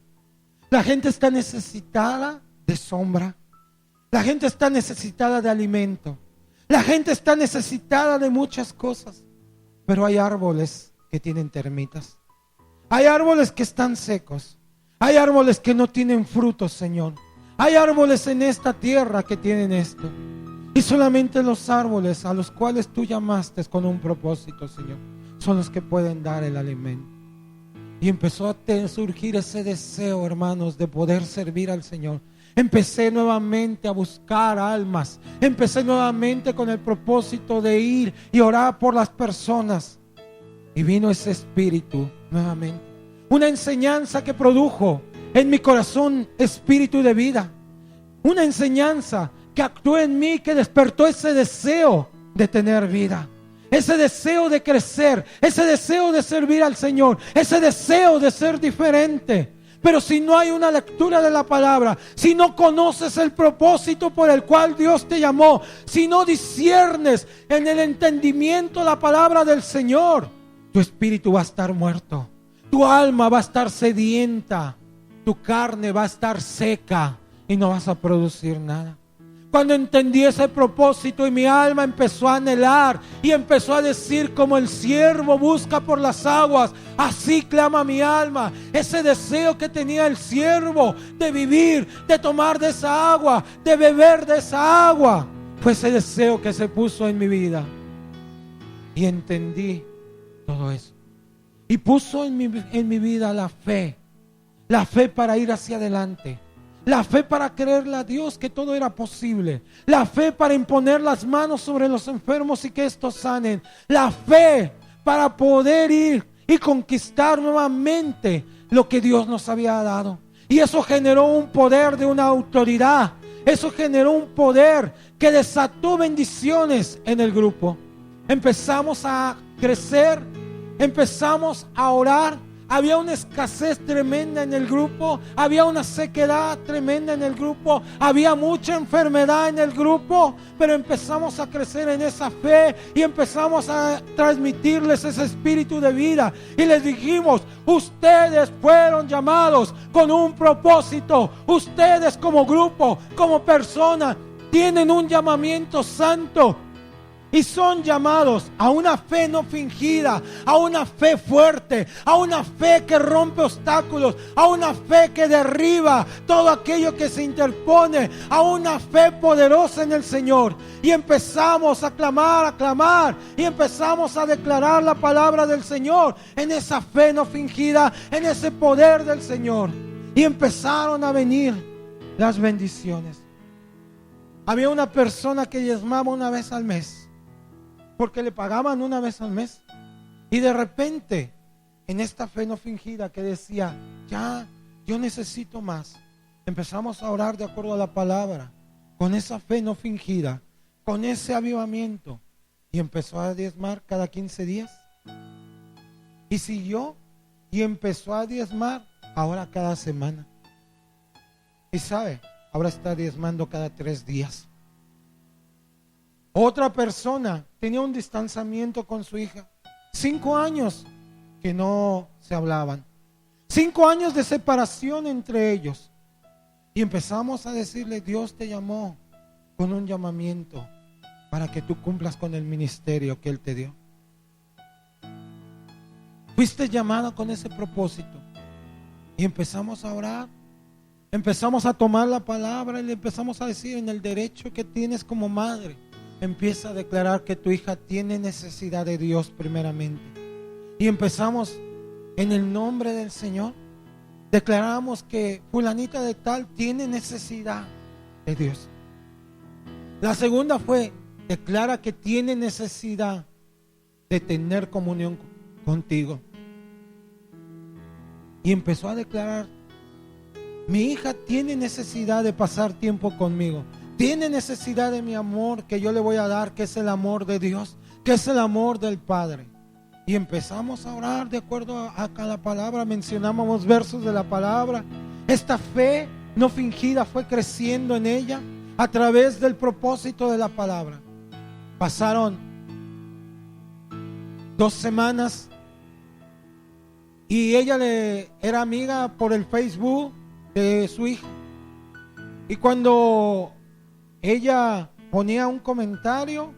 La gente está necesitada de sombra. La gente está necesitada de alimento. La gente está necesitada de muchas cosas. Pero hay árboles que tienen termitas. Hay árboles que están secos. Hay árboles que no tienen frutos, Señor. Hay árboles en esta tierra que tienen esto. Y solamente los árboles a los cuales tú llamaste con un propósito, Señor, son los que pueden dar el alimento. Y empezó a surgir ese deseo, hermanos, de poder servir al Señor. Empecé nuevamente a buscar almas. Empecé nuevamente con el propósito de ir y orar por las personas. Y vino ese espíritu nuevamente. Una enseñanza que produjo en mi corazón espíritu de vida. Una enseñanza que actuó en mí, que despertó ese deseo de tener vida. Ese deseo de crecer, ese deseo de servir al Señor, ese deseo de ser diferente. Pero si no hay una lectura de la palabra, si no conoces el propósito por el cual Dios te llamó, si no disciernes en el entendimiento la palabra del Señor, tu espíritu va a estar muerto, tu alma va a estar sedienta, tu carne va a estar seca y no vas a producir nada. Cuando entendí ese propósito y mi alma empezó a anhelar y empezó a decir, como el siervo busca por las aguas, así clama mi alma. Ese deseo que tenía el siervo de vivir, de tomar de esa agua, de beber de esa agua, fue ese deseo que se puso en mi vida. Y entendí todo eso. Y puso en mi vida la fe para ir hacia adelante. La fe para creerle a Dios que todo era posible. La fe para imponer las manos sobre los enfermos y que estos sanen. La fe para poder ir y conquistar nuevamente lo que Dios nos había dado. Y eso generó un poder de una autoridad. Eso generó un poder que desató bendiciones en el grupo. Empezamos a crecer, empezamos a orar. Había una escasez tremenda en el grupo, había una sequedad tremenda en el grupo, había mucha enfermedad en el grupo, pero empezamos a crecer en esa fe y empezamos a transmitirles ese espíritu de vida. Y les dijimos, ustedes fueron llamados con un propósito, ustedes como grupo, como persona, tienen un llamamiento santo. Y son llamados a una fe no fingida, a una fe fuerte, a una fe que rompe obstáculos, a una fe que derriba todo aquello que se interpone, a una fe poderosa en el Señor. Y empezamos a clamar, y empezamos a declarar la palabra del Señor en esa fe no fingida, en ese poder del Señor. Y empezaron a venir las bendiciones. Había una persona que diezmaba una vez al mes, porque le pagaban una vez al mes. Y de repente, en esta fe no fingida que decía, ya, yo necesito más, empezamos a orar de acuerdo a la palabra, con esa fe no fingida, con ese avivamiento. Y empezó a diezmar cada 15 días. Y siguió y empezó a diezmar ahora cada semana. Y sabe, ahora está diezmando cada 3 días. Otra persona tenía un distanciamiento con su hija. 5 años que no se hablaban. 5 años de separación entre ellos. Y empezamos a decirle, Dios te llamó con un llamamiento para que tú cumplas con el ministerio que Él te dio. Fuiste llamado con ese propósito. Y empezamos a orar. Empezamos a tomar la palabra y le empezamos a decir, en el derecho que tienes como madre, empieza a declarar que tu hija tiene necesidad de Dios primeramente. Y empezamos en el nombre del Señor. Declaramos que fulanita de tal tiene necesidad de Dios. La segunda fue, declara que tiene necesidad de tener comunión contigo. Y empezó a declarar, mi hija tiene necesidad de pasar tiempo conmigo. Tiene necesidad de mi amor que yo le voy a dar, que es el amor de Dios, que es el amor del Padre. Y empezamos a orar de acuerdo a cada palabra. Mencionábamos versos de la palabra. Esta fe no fingida fue creciendo en ella a través del propósito de la palabra. Pasaron 2 semanas y ella era amiga por el Facebook de su hija. Y cuando ella ponía un comentario,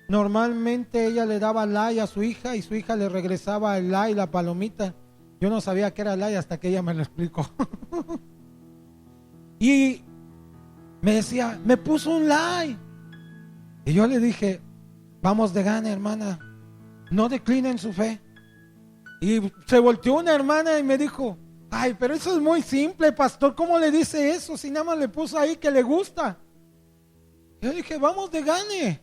normalmente ella le daba like a su hija y su hija le regresaba el like, la palomita. Yo no sabía que era like hasta que ella me lo explicó. Y me decía, me puso un like. Y yo le dije, vamos de gana, hermana, no declinen su fe. Y se volteó una hermana y me dijo, ay, pero eso es muy simple, pastor, ¿cómo le dice eso? Si nada más le puso ahí que le gusta. Yo dije, vamos de gane.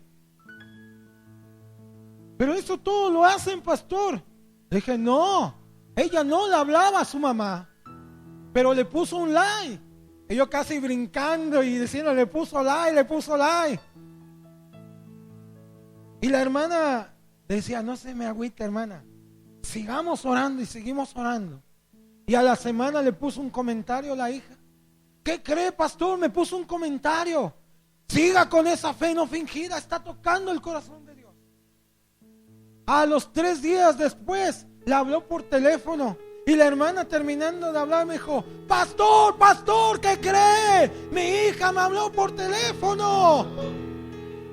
Pero eso todo lo hacen, pastor. Le dije, no, ella no le hablaba a su mamá, pero le puso un like. Y yo casi brincando y diciendo, le puso like, le puso like. Y la hermana decía, no se me agüite, hermana, sigamos orando, y seguimos orando. Y a la semana le puso un comentario la hija. ¿Qué cree, pastor? Me puso un comentario. Siga con esa fe no fingida, está tocando el corazón de Dios. A los 3 días después le habló por teléfono. Y la hermana, terminando de hablar, me dijo, pastor, pastor, ¿qué cree? Mi hija me habló por teléfono.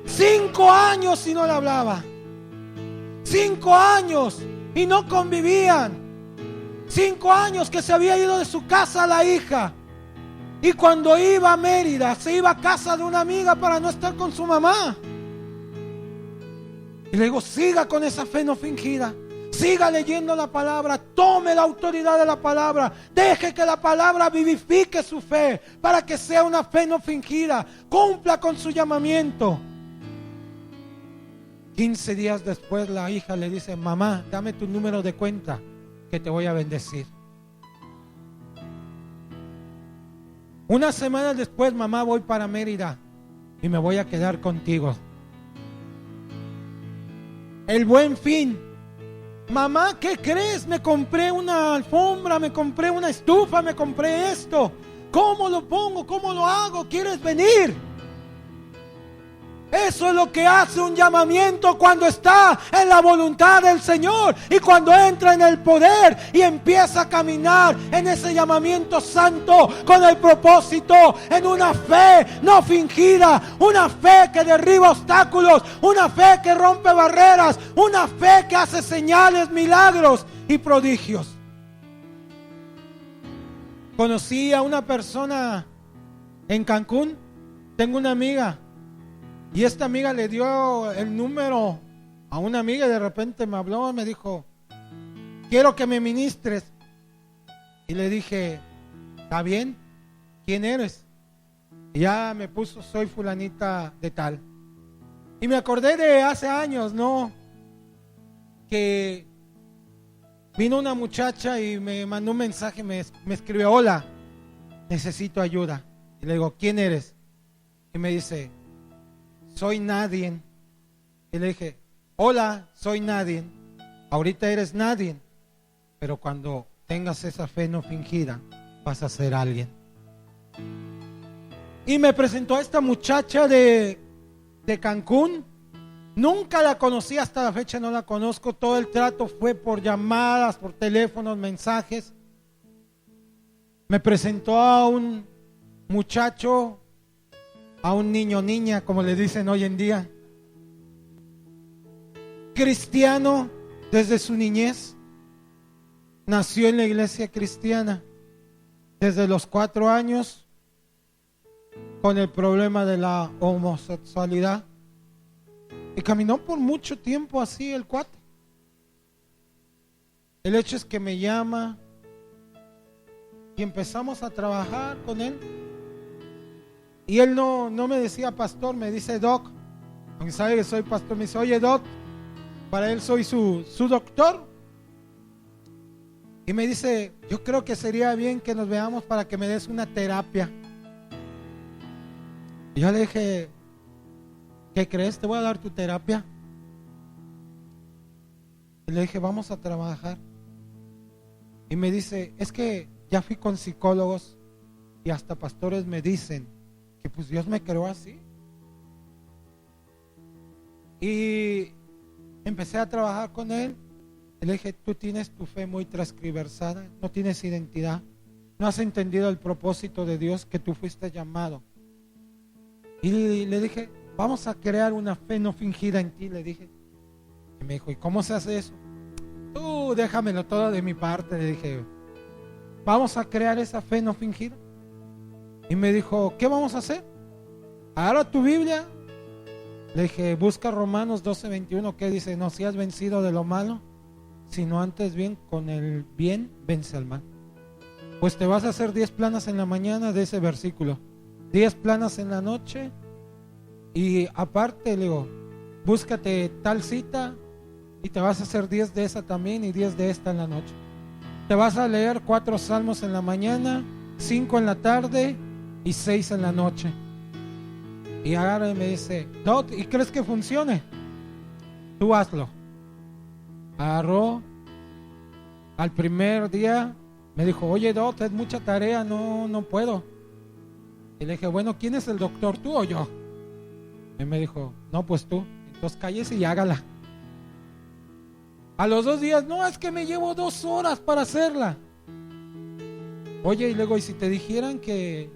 5 años y no le hablaba. 5 años y no convivían. 5 años que se había ido de su casa la hija. Y cuando iba a Mérida, se iba a casa de una amiga para no estar con su mamá. Y le digo, siga con esa fe no fingida. Siga leyendo la palabra, tome la autoridad de la palabra, deje que la palabra vivifique su fe para que sea una fe no fingida, cumpla con su llamamiento. 15 días después la hija le dice, mamá, dame tu número de cuenta que te voy a bendecir. Una semana después, mamá, voy para Mérida y me voy a quedar contigo. El Buen Fin. Mamá, ¿qué crees? Me compré una alfombra, me compré una estufa, me compré esto. ¿Cómo lo pongo? ¿Cómo lo hago? ¿Quieres venir? Eso es lo que hace un llamamiento cuando está en la voluntad del Señor y cuando entra en el poder y empieza a caminar en ese llamamiento santo con el propósito, en una fe no fingida, una fe que derriba obstáculos, una fe que rompe barreras, una fe que hace señales, milagros y prodigios. Conocí a una persona en Cancún, tengo una amiga. Y esta amiga le dio el número a una amiga y de repente me habló y me dijo, quiero que me ministres. Y le dije, ¿está bien? ¿Quién eres? Y ya me puso, soy fulanita de tal. Y me acordé de hace años, ¿no? Que vino una muchacha y me mandó un mensaje, me escribió, hola, necesito ayuda. Y le digo, ¿quién eres? Y me dice, soy nadie. Y le dije, hola, soy nadie. Ahorita eres nadie, pero cuando tengas esa fe no fingida, vas a ser alguien. Y me presentó a esta muchacha de Cancún. Nunca la conocí, hasta la fecha no la conozco. Todo el trato fue por llamadas, por teléfonos, mensajes. Me presentó a un muchacho, a un niño, niña, como le dicen hoy en día, cristiano desde su niñez. Nació en la iglesia cristiana desde los 4 años con el problema de la homosexualidad y caminó por mucho tiempo así el cuate. El hecho es que me llama y empezamos a trabajar con él. Y él no me decía pastor, me dice doc. Aunque sabe que soy pastor, me dice, oye doc, para él soy su doctor. Y me dice, yo creo que sería bien que nos veamos para que me des una terapia. Y yo le dije, ¿qué crees? Te voy a dar tu terapia. Y le dije, vamos a trabajar. Y me dice, es que ya fui con psicólogos y hasta pastores me dicen que pues Dios me creó así. Y empecé a trabajar con él. Le dije, tú tienes tu fe muy transgiversada, no tienes identidad, no has entendido el propósito de Dios que tú fuiste llamado. Y le dije, vamos a crear una fe no fingida en ti, le dije. Y me dijo, ¿y cómo se hace eso? Tú déjamelo todo de mi parte, le dije. Vamos a crear esa fe no fingida. Y me dijo, ¿qué vamos a hacer? Agarra tu Biblia. Le dije, busca Romanos 12:21, que dice, no seas vencido de lo malo, sino antes bien con el bien vence al mal. Pues te vas a hacer 10 planas en la mañana de ese versículo, 10 planas en la noche, y aparte le digo, búscate tal cita y te vas a hacer 10 de esa también y 10 de esta en la noche. Te vas a leer 4 salmos en la mañana, 5 en la tarde y 6 en la noche. Y ahora me dice, Dot, ¿y crees que funcione? Tú hazlo. Agarró. Al primer día me dijo, oye Dot, es mucha tarea, no puedo. Y le dije, bueno, ¿quién es el doctor, tú o yo? Y me dijo, no, pues tú. Entonces cállese y hágala. A los 2 días, no, es que me llevo 2 horas para hacerla. Oye, y luego, ¿y si te dijeran que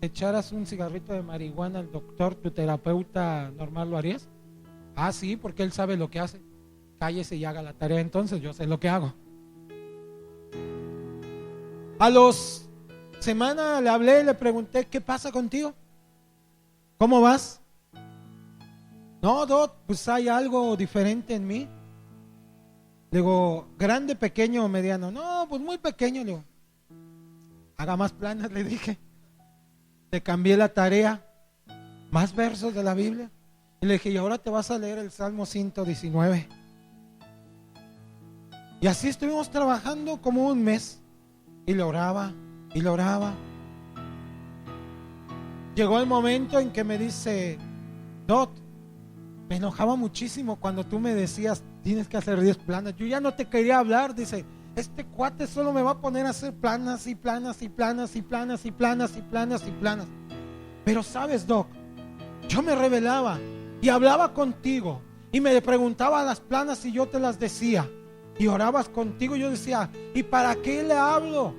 te echaras un cigarrito de marihuana al doctor, tu terapeuta normal, lo harías? Ah, sí, porque él sabe lo que hace. Cállese y haga la tarea, entonces yo sé lo que hago. A los semanas le hablé y le pregunté, ¿qué pasa contigo? ¿Cómo vas? No, Dot, pues hay algo diferente en mí. Le digo, ¿grande, pequeño o mediano? No, pues muy pequeño. Le digo, haga más planas, le dije. Le cambié la tarea, más versos de la Biblia. Y le dije, y ahora te vas a leer el Salmo 119. Y así estuvimos trabajando como un mes. Y lo oraba, y lo oraba. Llegó el momento en que me dice, Dot, me enojaba muchísimo cuando tú me decías, tienes que hacer 10 planas. Yo ya no te quería hablar, dice, este cuate solo me va a poner a hacer planas y planas y planas y planas y planas y planas y planas. Pero sabes, Doc, yo me rebelaba y hablaba contigo y me preguntaba las planas y yo te las decía. Y orabas contigo y yo decía, ¿y para qué le hablo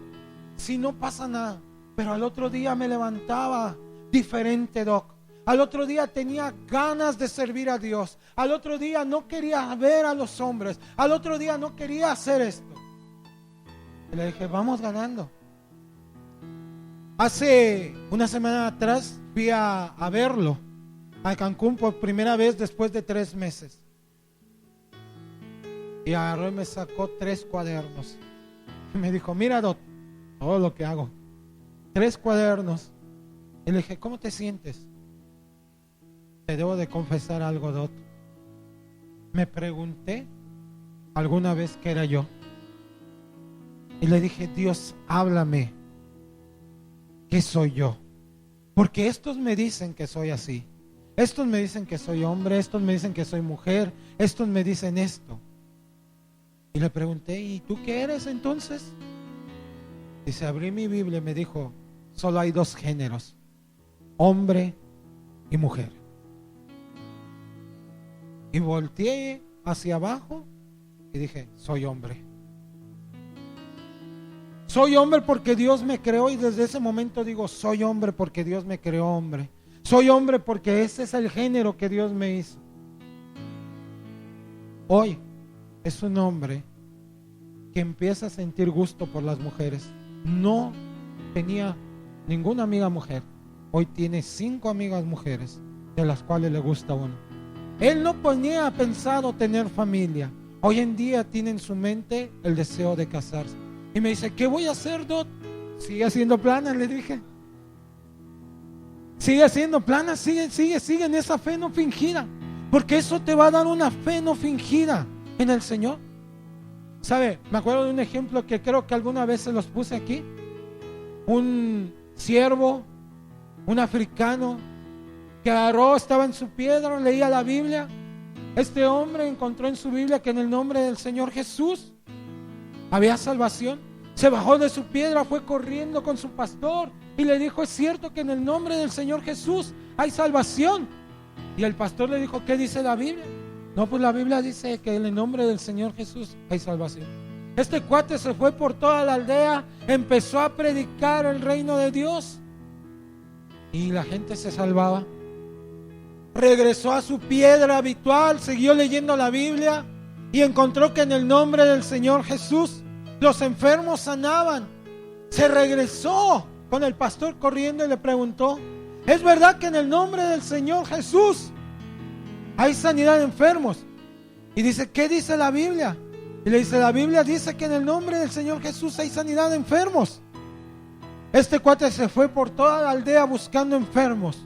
si no pasa nada? Pero al otro día me levantaba diferente, Doc. Al otro día tenía ganas de servir a Dios. Al otro día no quería ver a los hombres. Al otro día no quería hacer esto. Y le dije, vamos ganando. Hace una semana atrás fui a verlo a Cancún por primera vez después de 3 meses. Y agarró y me sacó 3 cuadernos. Y me dijo, mira, Dot, todo lo que hago. 3 cuadernos. Y le dije, ¿cómo te sientes? Te debo de confesar algo, Dot. Me pregunté alguna vez qué era yo. Y le dije, Dios, háblame. ¿Qué soy yo? Porque estos me dicen que soy así. Estos me dicen que soy hombre. Estos me dicen que soy mujer. Estos me dicen esto. Y le pregunté, ¿y tú qué eres entonces? Dice, abrí mi Biblia y me dijo, solo hay 2 géneros, hombre y mujer. Y volteé hacia abajo y dije, soy hombre. Soy hombre porque Dios me creó, y desde ese momento digo, soy hombre porque Dios me creó hombre. Soy hombre porque ese es el género que Dios me hizo. Hoy es un hombre que empieza a sentir gusto por las mujeres. No tenía ninguna amiga mujer. Hoy tiene 5 amigas mujeres, de las cuales le gusta una. Él no tenía pensado tener familia. Hoy en día tiene en su mente el deseo de casarse. Y me dice, ¿qué voy a hacer, Dot? Sigue haciendo planas, le dije. Sigue haciendo planas, sigue en esa fe no fingida. Porque eso te va a dar una fe no fingida en el Señor. ¿Sabe? Me acuerdo de un ejemplo que creo que alguna vez se los puse aquí. Un siervo, un africano, que agarró, estaba en su piedra, leía la Biblia. Este hombre encontró en su Biblia que en el nombre del Señor Jesús había salvación. Se bajó de su piedra, fue corriendo con su pastor y le dijo: es cierto que en el nombre del Señor Jesús hay salvación. Y el pastor le dijo: ¿qué dice la Biblia? No, pues la Biblia dice que en el nombre del Señor Jesús hay salvación. Este cuate se fue por toda la aldea, empezó a predicar el reino de Dios y la gente se salvaba. Regresó a su piedra habitual, siguió leyendo la Biblia y encontró que en el nombre del Señor Jesús los enfermos sanaban. Se regresó con el pastor corriendo y le preguntó: ¿es verdad que en el nombre del Señor Jesús hay sanidad de enfermos? Y dice: ¿qué dice la Biblia? Y le dice: la Biblia dice que en el nombre del Señor Jesús hay sanidad de enfermos. Este cuate se fue por toda la aldea buscando enfermos.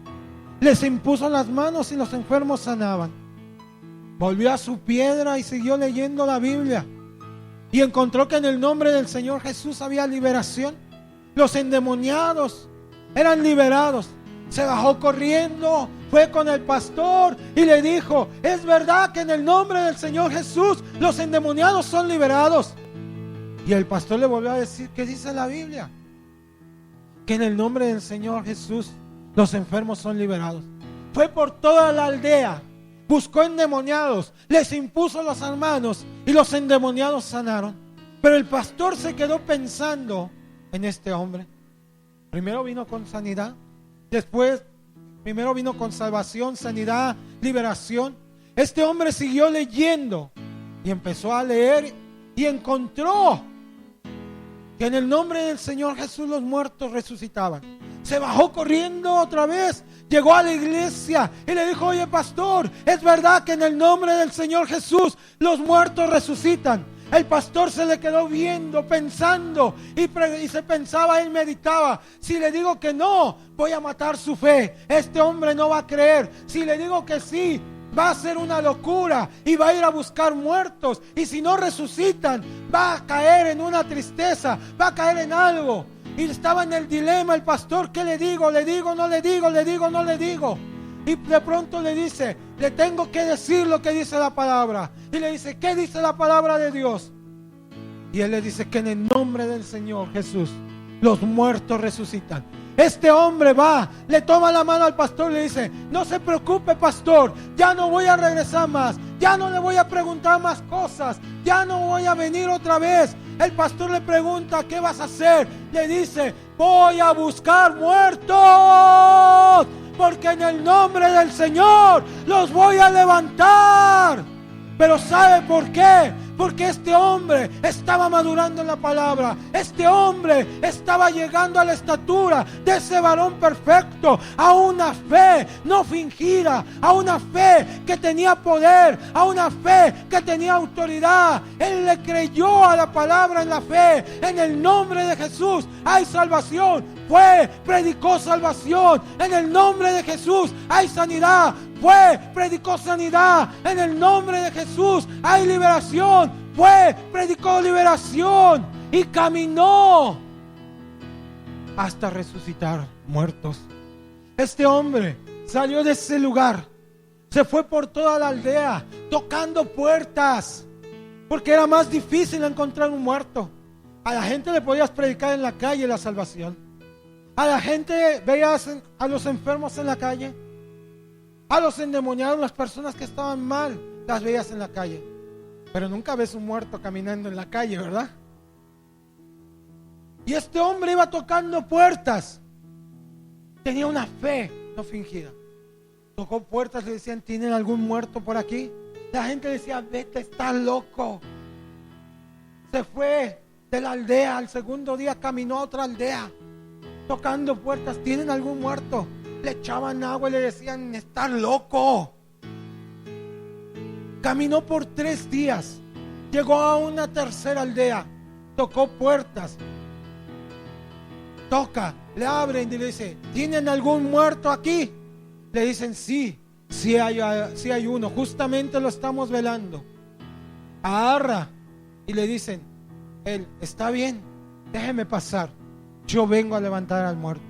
Les impuso las manos y los enfermos sanaban. Volvió a su piedra y siguió leyendo la Biblia. Y encontró que en el nombre del Señor Jesús había liberación. Los endemoniados eran liberados. Se bajó corriendo, fue con el pastor y le dijo: es verdad que en el nombre del Señor Jesús los endemoniados son liberados. Y el pastor le volvió a decir: ¿qué dice la Biblia? Que en el nombre del Señor Jesús los enfermos son liberados. Fue por toda la aldea, buscó endemoniados, les impuso las manos y los endemoniados sanaron. Pero el pastor se quedó pensando en este hombre. Primero vino con sanidad, primero vino con salvación, sanidad, liberación. Este hombre siguió leyendo y empezó a leer y encontró que en el nombre del Señor Jesús los muertos resucitaban. Se bajó corriendo otra vez, llegó a la iglesia y le dijo: oye pastor, es verdad que en el nombre del Señor Jesús los muertos resucitan. El pastor se le quedó viendo, pensando y se pensaba, él meditaba: si le digo que no, voy a matar su fe, este hombre no va a creer. Si le digo que sí, va a ser una locura y va a ir a buscar muertos, y si no resucitan va a caer en una tristeza, va a caer en algo. Y estaba en el dilema el pastor: ¿qué le digo? ¿Le digo, no le digo? ¿Le digo, no le digo? Y de pronto le dice: le tengo que decir lo que dice la palabra. Y le dice: ¿qué dice la palabra de Dios? Y él le dice que en el nombre del Señor Jesús los muertos resucitan. Este hombre va, le toma la mano al pastor y le dice: no se preocupe pastor, ya no voy a regresar más, ya no le voy a preguntar más cosas, ya no voy a venir otra vez. El pastor le pregunta: ¿qué vas a hacer? Le dice: voy a buscar muertos, porque en el nombre del Señor los voy a levantar. Pero ¿sabe por qué? Porque este hombre estaba madurando en la palabra. Este hombre estaba llegando a la estatura de ese varón perfecto, a una fe no fingida, a una fe que tenía poder, a una fe que tenía autoridad. Él le creyó a la palabra en la fe. En el nombre de Jesús hay salvación. Predicó salvación. En el nombre de Jesús hay sanidad. Predicó sanidad. En el nombre de Jesús hay liberación. Predicó liberación y caminó hasta resucitar muertos. Este hombre salió de ese lugar, se fue por toda la aldea tocando puertas, porque era más difícil encontrar un muerto. A la gente le podías predicar en la calle la salvación. A la gente veías a los enfermos en la calle, a los endemoniados, las personas que estaban mal, las veías en la calle. Pero nunca ves un muerto caminando en la calle, ¿verdad? Y este hombre iba tocando puertas. Tenía una fe no fingida. Tocó puertas y decían: ¿tienen algún muerto por aquí? La gente decía: vete, estás loco. Se fue de la aldea, al segundo día caminó a otra aldea, tocando puertas: ¿tienen algún muerto? Le echaban agua y le decían: estás loco. Caminó por 3 días, llegó a una tercera aldea, tocó puertas, toca, le abren y le dice: ¿tienen algún muerto aquí? Le dicen: sí hay uno, justamente lo estamos velando. Agarra y le dicen: él, está bien, déjeme pasar, yo vengo a levantar al muerto.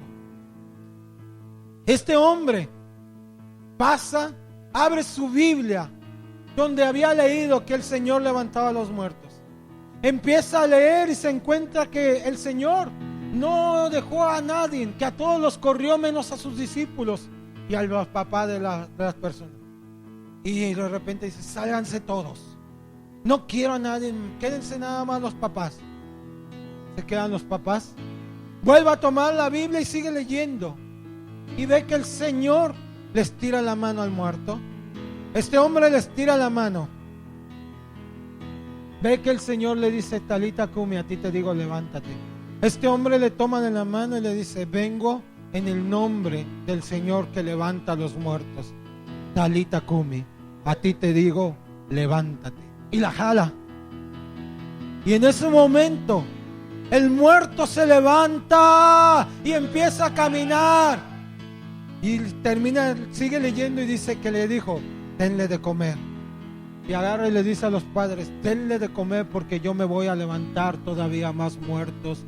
Este hombre pasa, abre su Biblia donde había leído que el Señor levantaba a los muertos. Empieza a leer y se encuentra que el Señor No dejó a nadie, que a todos los corrió menos a sus discípulos y a los papás de las personas. Y de repente dice, sálganse todos. No quiero a nadie, quédense nada más los papás. Se quedan los papás. Vuelve a tomar la Biblia y sigue leyendo. Y ve que el Señor les tira la mano al muerto. Este hombre les tira la mano. Ve que el Señor le dice, Talita Cumi, a ti te digo, levántate. Este hombre le toma de la mano y le dice, vengo en el nombre del Señor que levanta a los muertos. Talita Cumi, a ti te digo, levántate. Y la jala. Y en ese momento el muerto se levanta y empieza a caminar. Y termina, sigue leyendo y dice que le dijo, denle de comer. Y agarra y le dice a los padres, denle de comer porque yo me voy a levantar todavía más muertos.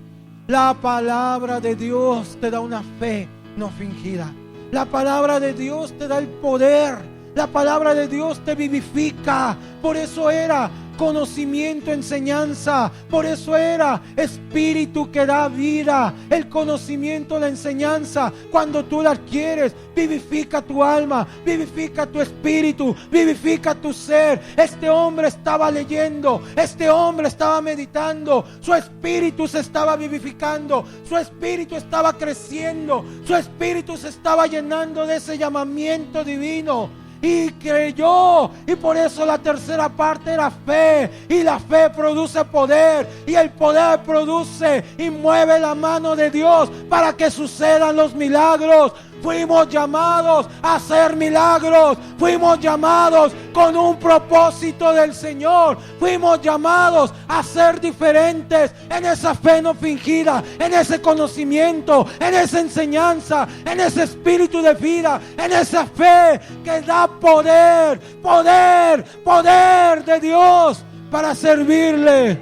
La palabra de Dios te da una fe no fingida. La palabra de Dios te da el poder. La palabra de Dios te vivifica. Por eso era conocimiento, enseñanza. Por eso era espíritu que da vida. El conocimiento, la enseñanza, cuando tú la adquieres, vivifica tu alma, vivifica tu espíritu, vivifica tu ser. Este hombre estaba leyendo, este hombre estaba meditando, su espíritu se estaba vivificando, su espíritu estaba creciendo, su espíritu se estaba llenando de ese llamamiento divino. Y creyó, y por eso la tercera parte era fe, y la fe produce poder, y el poder produce y mueve la mano de Dios para que sucedan los milagros. Fuimos llamados a hacer milagros, fuimos llamados con un propósito del Señor, fuimos llamados a ser diferentes en esa fe no fingida, en ese conocimiento, en esa enseñanza, en ese espíritu de vida, en esa fe que da poder, poder, poder de Dios para servirle.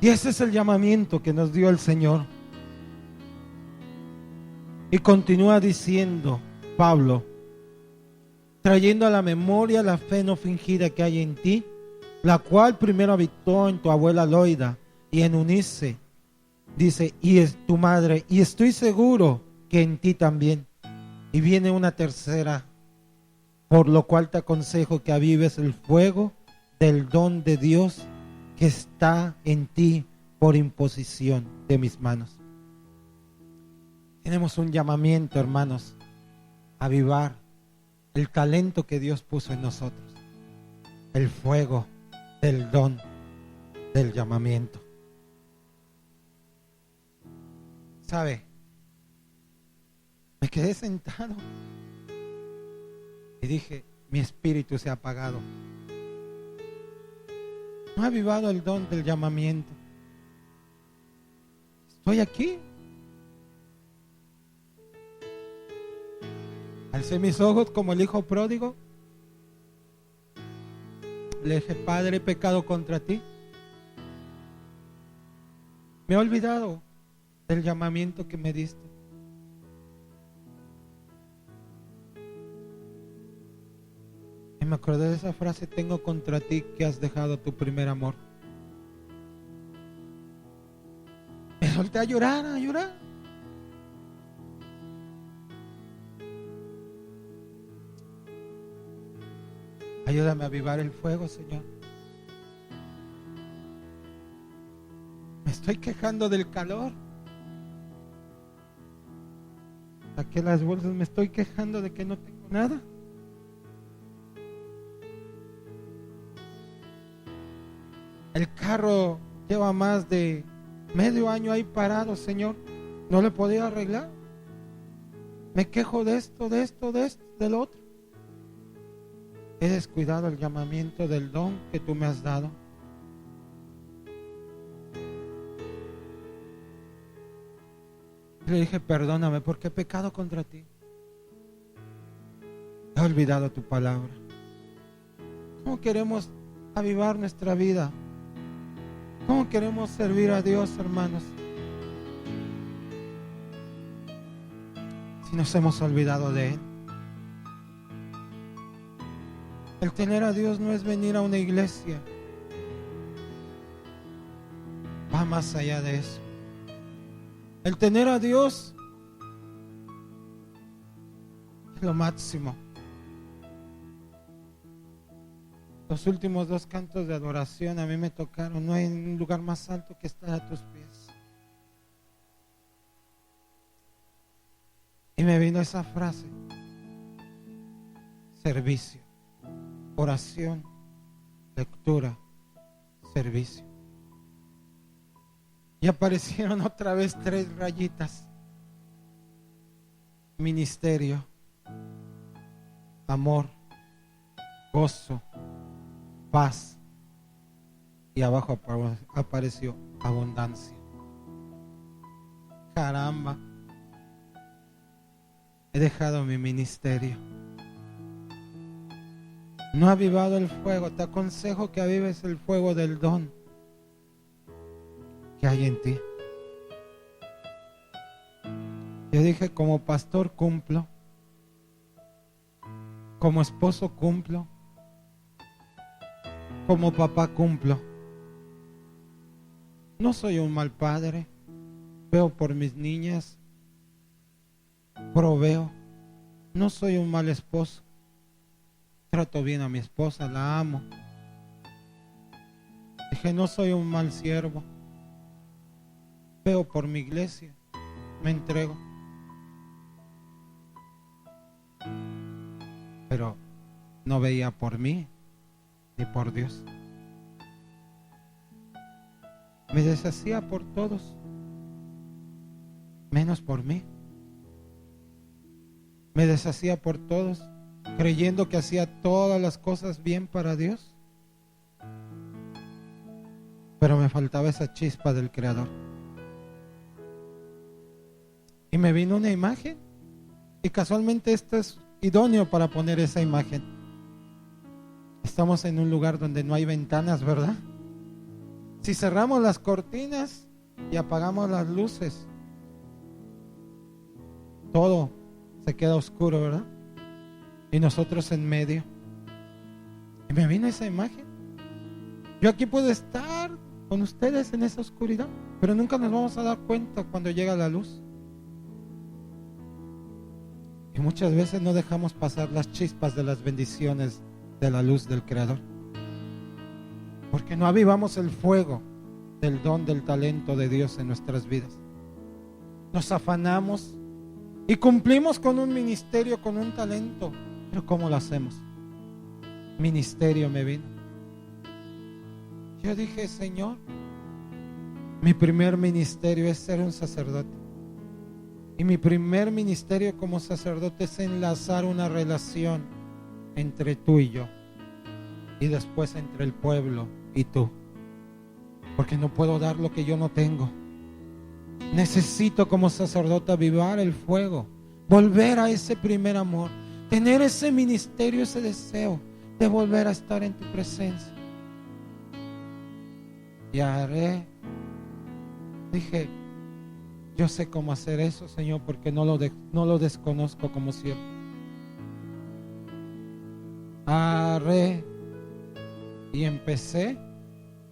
Y ese es el llamamiento que nos dio el Señor. Y continúa diciendo Pablo, trayendo a la memoria la fe no fingida que hay en ti, la cual primero habitó en tu abuela Loida y en Unice, dice, y es tu madre, y estoy seguro que en ti también. Y viene una tercera, por lo cual te aconsejo que avives el fuego del don de Dios que está en ti por imposición de mis manos. Tenemos un llamamiento, hermanos, a avivar el talento que Dios puso en nosotros, el fuego del don del llamamiento. ¿Sabe? Me quedé sentado y dije, mi espíritu se ha apagado. No ha avivado el don del llamamiento. Estoy aquí. Alcé mis ojos como el hijo pródigo. Le dije, Padre, he pecado contra ti. Me he olvidado del llamamiento que me diste. Y me acordé de esa frase, tengo contra ti que has dejado tu primer amor. Me solté a llorar, a llorar. Ayúdame a avivar el fuego, Señor. Me estoy quejando del calor. Saqué las bolsas, me estoy quejando de que no tengo nada. El carro lleva más de medio año ahí parado, Señor. No le podía arreglar. Me quejo de esto, de esto, de esto, del otro. He descuidado el llamamiento del don que tú me has dado. Le dije, perdóname porque he pecado contra ti. He olvidado tu palabra. ¿Cómo queremos avivar nuestra vida? ¿Cómo queremos servir a Dios, hermanos? Si nos hemos olvidado de Él. El tener a Dios no es venir a una iglesia va más allá de eso. El tener a Dios es lo máximo. Los últimos 2 cantos de adoración a mí me tocaron. No hay un lugar más alto que estar a tus pies. Y me vino esa frase: servicio, oración, lectura, servicio. Y aparecieron otra vez 3 rayitas: ministerio, amor, gozo, paz. Y abajo apareció abundancia. Caramba, he dejado mi ministerio. No ha avivado el fuego. Te aconsejo que avives el fuego del don que hay en ti. Yo dije, como pastor cumplo, como esposo cumplo, como papá cumplo. No soy un mal padre, veo por mis niñas, proveo. No soy un mal esposo, trato bien a mi esposa, la amo. Dije, no soy un mal siervo, veo por mi iglesia, me entrego. Pero no veía por mí ni por Dios. Me deshacía por todos, menos por mí. Me deshacía por todos, creyendo que hacía todas las cosas bien para Dios. Pero me faltaba esa chispa del Creador. Y me vino una imagen, y casualmente esto es idóneo para poner esa imagen. Estamos en un lugar donde no hay ventanas, ¿verdad? Si cerramos las cortinas y apagamos las luces, todo se queda oscuro, ¿verdad? Y nosotros en medio. Y me vino esa imagen. Yo aquí puedo estar con ustedes en esa oscuridad, pero nunca nos vamos a dar cuenta cuando llega la luz. Y muchas veces no dejamos pasar las chispas de las bendiciones de la luz del Creador, porque no avivamos el fuego del don, del talento de Dios en nuestras vidas. Nos afanamos y cumplimos con un ministerio, con un talento, pero ¿cómo lo hacemos? Ministerio me vino. Yo dije, Señor, mi primer ministerio es ser un sacerdote. Y mi primer ministerio como sacerdote es enlazar una relación entre tú y yo, y después entre el pueblo y tú, porque no puedo dar lo que yo no tengo. Necesito como sacerdote avivar el fuego, volver a ese primer amor, tener ese ministerio, ese deseo de volver a estar en tu presencia. Y haré, dije, yo sé cómo hacer eso, Señor, porque no lo desconozco como siervo. Haré. Y empecé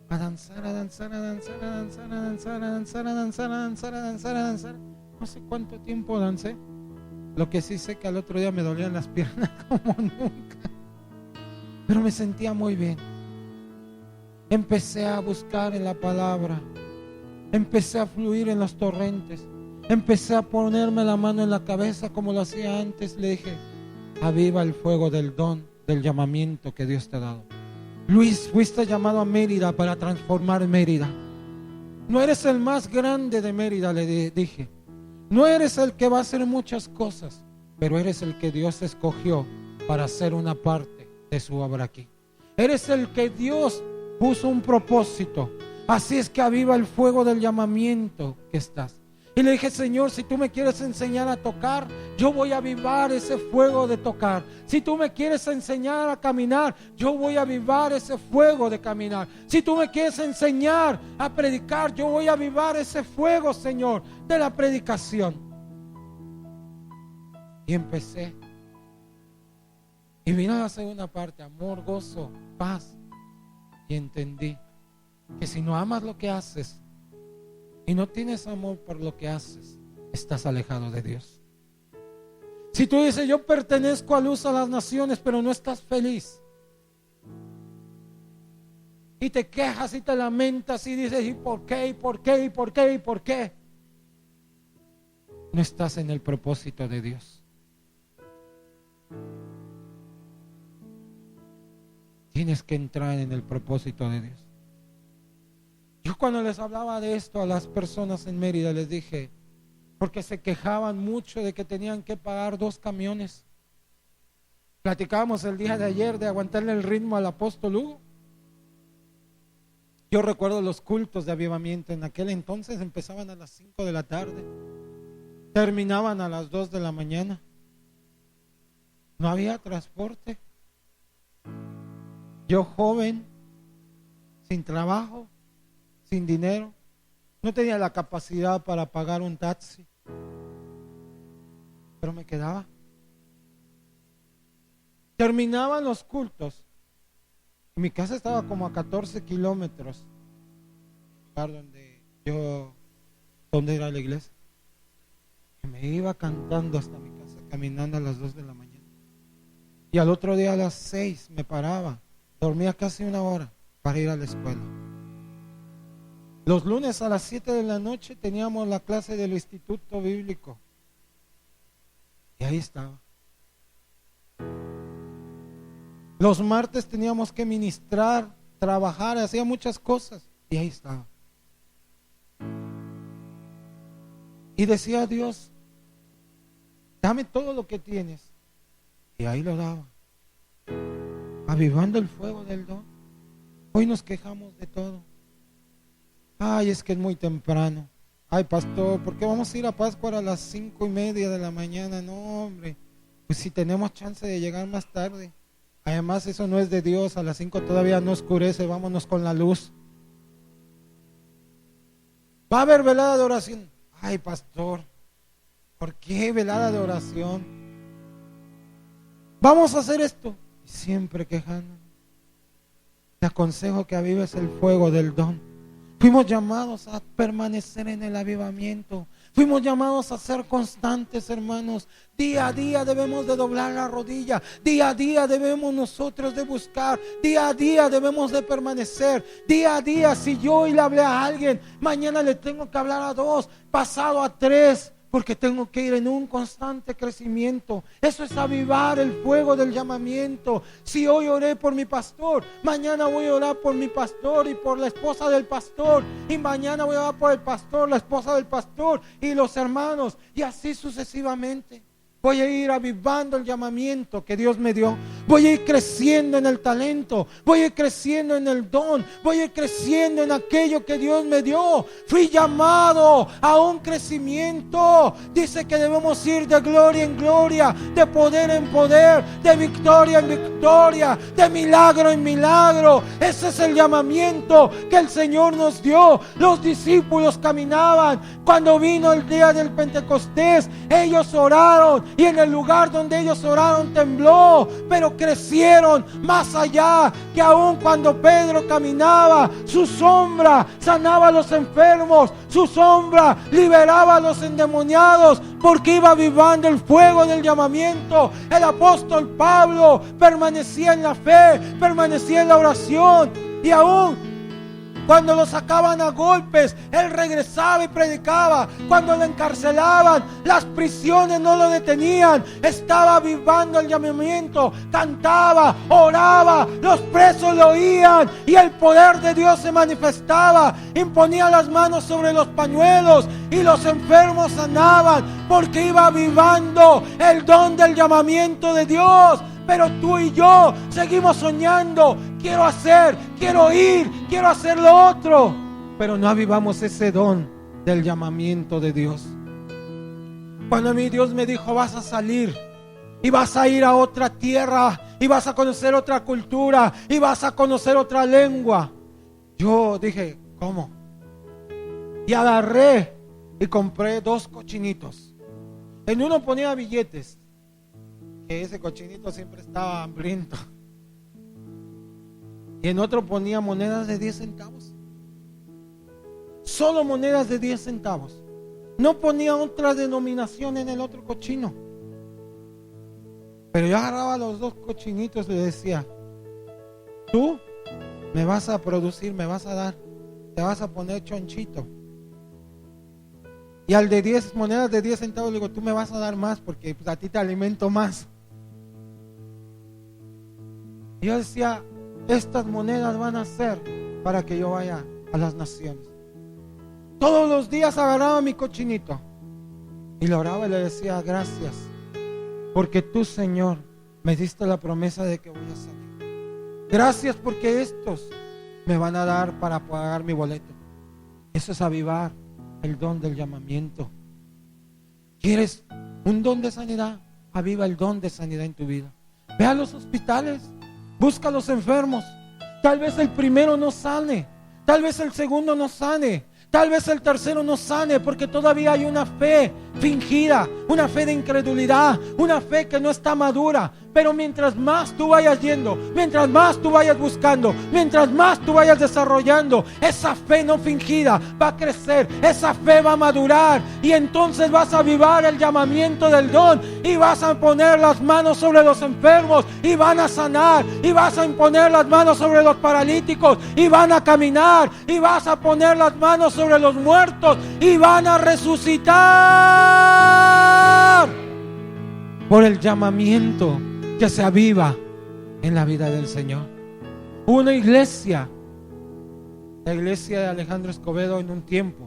a danzar, a danzar, a danzar, a danzar, a danzar, a danzar, a danzar, a danzar, a danzar, a danzar. No sé cuánto tiempo dancé. Lo que sí sé que al otro día me dolían las piernas como nunca, pero me sentía muy bien. Empecé a buscar en la palabra, empecé a fluir en los torrentes, empecé a ponerme la mano en la cabeza como lo hacía antes. Le dije, aviva el fuego del don, del llamamiento que Dios te ha dado. Luis, fuiste llamado a Mérida para transformar Mérida. No eres el más grande de Mérida, le dije. No eres el que va a hacer muchas cosas, pero eres el que Dios escogió para hacer una parte de su obra aquí. Eres el que Dios puso un propósito. Así es que aviva el fuego del llamamiento que estás. Y le dije, Señor, si tú me quieres enseñar a tocar, yo voy a avivar ese fuego de tocar. Si tú me quieres enseñar a caminar, yo voy a avivar ese fuego de caminar. Si tú me quieres enseñar a predicar, yo voy a avivar ese fuego, Señor, de la predicación. Y empecé. Y vino la segunda parte, amor, gozo, paz. Y entendí que si no amas lo que haces, y no tienes amor por lo que haces, estás alejado de Dios. Si tú dices, yo pertenezco a Luz a las Naciones, pero no estás feliz, y te quejas y te lamentas y dices, ¿y por qué? ¿Y por qué? ¿Y por qué? ¿Y por qué? No estás en el propósito de Dios. Tienes que entrar en el propósito de Dios. Yo cuando les hablaba de esto a las personas en Mérida, les dije, porque se quejaban mucho de que tenían que pagar 2 camiones. Platicábamos el día de ayer de aguantarle el ritmo al apóstol Hugo. Yo recuerdo los cultos de avivamiento en aquel entonces empezaban a las 5 de la tarde, terminaban a las 2 de la mañana. No había transporte. Yo joven, sin trabajo, sin dinero, no tenía la capacidad para pagar un taxi, pero me quedaba. Terminaban los cultos. Mi casa estaba como a 14 kilómetros del lugar donde era la iglesia. Y me iba cantando hasta mi casa, caminando a las 2 de la mañana. Y al otro día a las 6 me paraba, dormía casi 1 hora para ir a la escuela. Los lunes a las 7 de la noche teníamos la clase del Instituto Bíblico. Y ahí estaba. Los martes teníamos que ministrar, trabajar, hacía muchas cosas. Y ahí estaba. Y decía a Dios, dame todo lo que tienes. Y ahí lo daba. Avivando el fuego del don. Hoy nos quejamos de todo. Ay, es que es muy temprano. Ay, pastor, ¿por qué vamos a ir a Pascua a las 5:30 de la mañana? No, hombre. Pues si tenemos chance de llegar más tarde. Además, eso no es de Dios. A las 5 todavía no oscurece. Vámonos con la luz. Va a haber velada de oración. Ay, pastor, ¿por qué velada de oración? Vamos a hacer esto. Y siempre quejándonos. Te aconsejo que avives el fuego del don. Fuimos llamados a permanecer en el avivamiento. Fuimos llamados a ser constantes, hermanos. Día a día debemos de doblar la rodilla. Día a día debemos nosotros de buscar. Día a día debemos de permanecer. Día a día, si yo hoy le hablé a alguien, mañana le tengo que hablar a 2, pasado a 3. Porque tengo que ir en un constante crecimiento. Eso es avivar el fuego del llamamiento. Si hoy oré por mi pastor, mañana voy a orar por mi pastor y por la esposa del pastor. Y mañana voy a orar por el pastor, la esposa del pastor y los hermanos. Y así sucesivamente. Voy a ir avivando el llamamiento que Dios me dio. Voy a ir creciendo en el talento. Voy a ir creciendo en el don. Voy a ir creciendo en aquello que Dios me dio. Fui llamado a un crecimiento. Dice que debemos ir de gloria en gloria, de poder en poder, de victoria en victoria, de milagro en milagro. Ese es el llamamiento que el Señor nos dio. Los discípulos caminaban. Cuando vino el día del Pentecostés, ellos oraron. Y en el lugar donde ellos oraron tembló, pero crecieron más allá, que aún cuando Pedro caminaba, su sombra sanaba a los enfermos, su sombra liberaba a los endemoniados, porque iba avivando el fuego del llamamiento. El apóstol Pablo permanecía en la fe, permanecía en la oración, y aún cuando lo sacaban a golpes, él regresaba y predicaba. Cuando lo encarcelaban, las prisiones no lo detenían. Estaba avivando el llamamiento, cantaba, oraba, los presos lo oían y el poder de Dios se manifestaba. Imponía las manos sobre los pañuelos y los enfermos sanaban, porque iba avivando el don del llamamiento de Dios. Pero tú y yo seguimos soñando. Quiero hacer, quiero ir, quiero hacer lo otro. Pero no avivamos ese don del llamamiento de Dios. Cuando a mí Dios me dijo, vas a salir y vas a ir a otra tierra y vas a conocer otra cultura y vas a conocer otra lengua, yo dije, ¿cómo? Y agarré y compré 2 cochinitos. En uno ponía billetes, que ese cochinito siempre estaba hambriento, y en otro ponía monedas de 10 centavos. solo monedas de 10 centavos. No ponía otra denominación en el otro cochino. Pero yo agarraba los 2 cochinitos y le decía: tú me vas a producir, me vas a dar, te vas a poner chonchito. Y al de 10 monedas de 10 centavos le digo: tú me vas a dar más porque pues, a ti te alimento más. Y yo decía: estas monedas van a ser para que yo vaya a las naciones. Todos los días agarraba mi cochinito y le oraba y le decía: gracias, porque tú, Señor, me diste la promesa de que voy a salir. Gracias porque estos me van a dar para pagar mi boleto. Eso es avivar el don del llamamiento. ¿Quieres un don de sanidad? Aviva el don de sanidad en tu vida. Ve a los hospitales, busca a los enfermos. Tal vez el primero no sane, tal vez el segundo no sane, tal vez el tercero no sane, porque todavía hay una fe fingida, una fe de incredulidad, una fe que no está madura. Pero mientras más tú vayas yendo, mientras más tú vayas buscando, mientras más tú vayas desarrollando, esa fe no fingida va a crecer, esa fe va a madurar, y entonces vas a avivar el llamamiento del don, y vas a poner las manos sobre los enfermos y van a sanar, y vas a imponer las manos sobre los paralíticos y van a caminar, y vas a poner las manos sobre los muertos y van a resucitar por el llamamiento que se aviva en la vida del Señor. Hubo una iglesia, la iglesia de Alejandro Escobedo, en un tiempo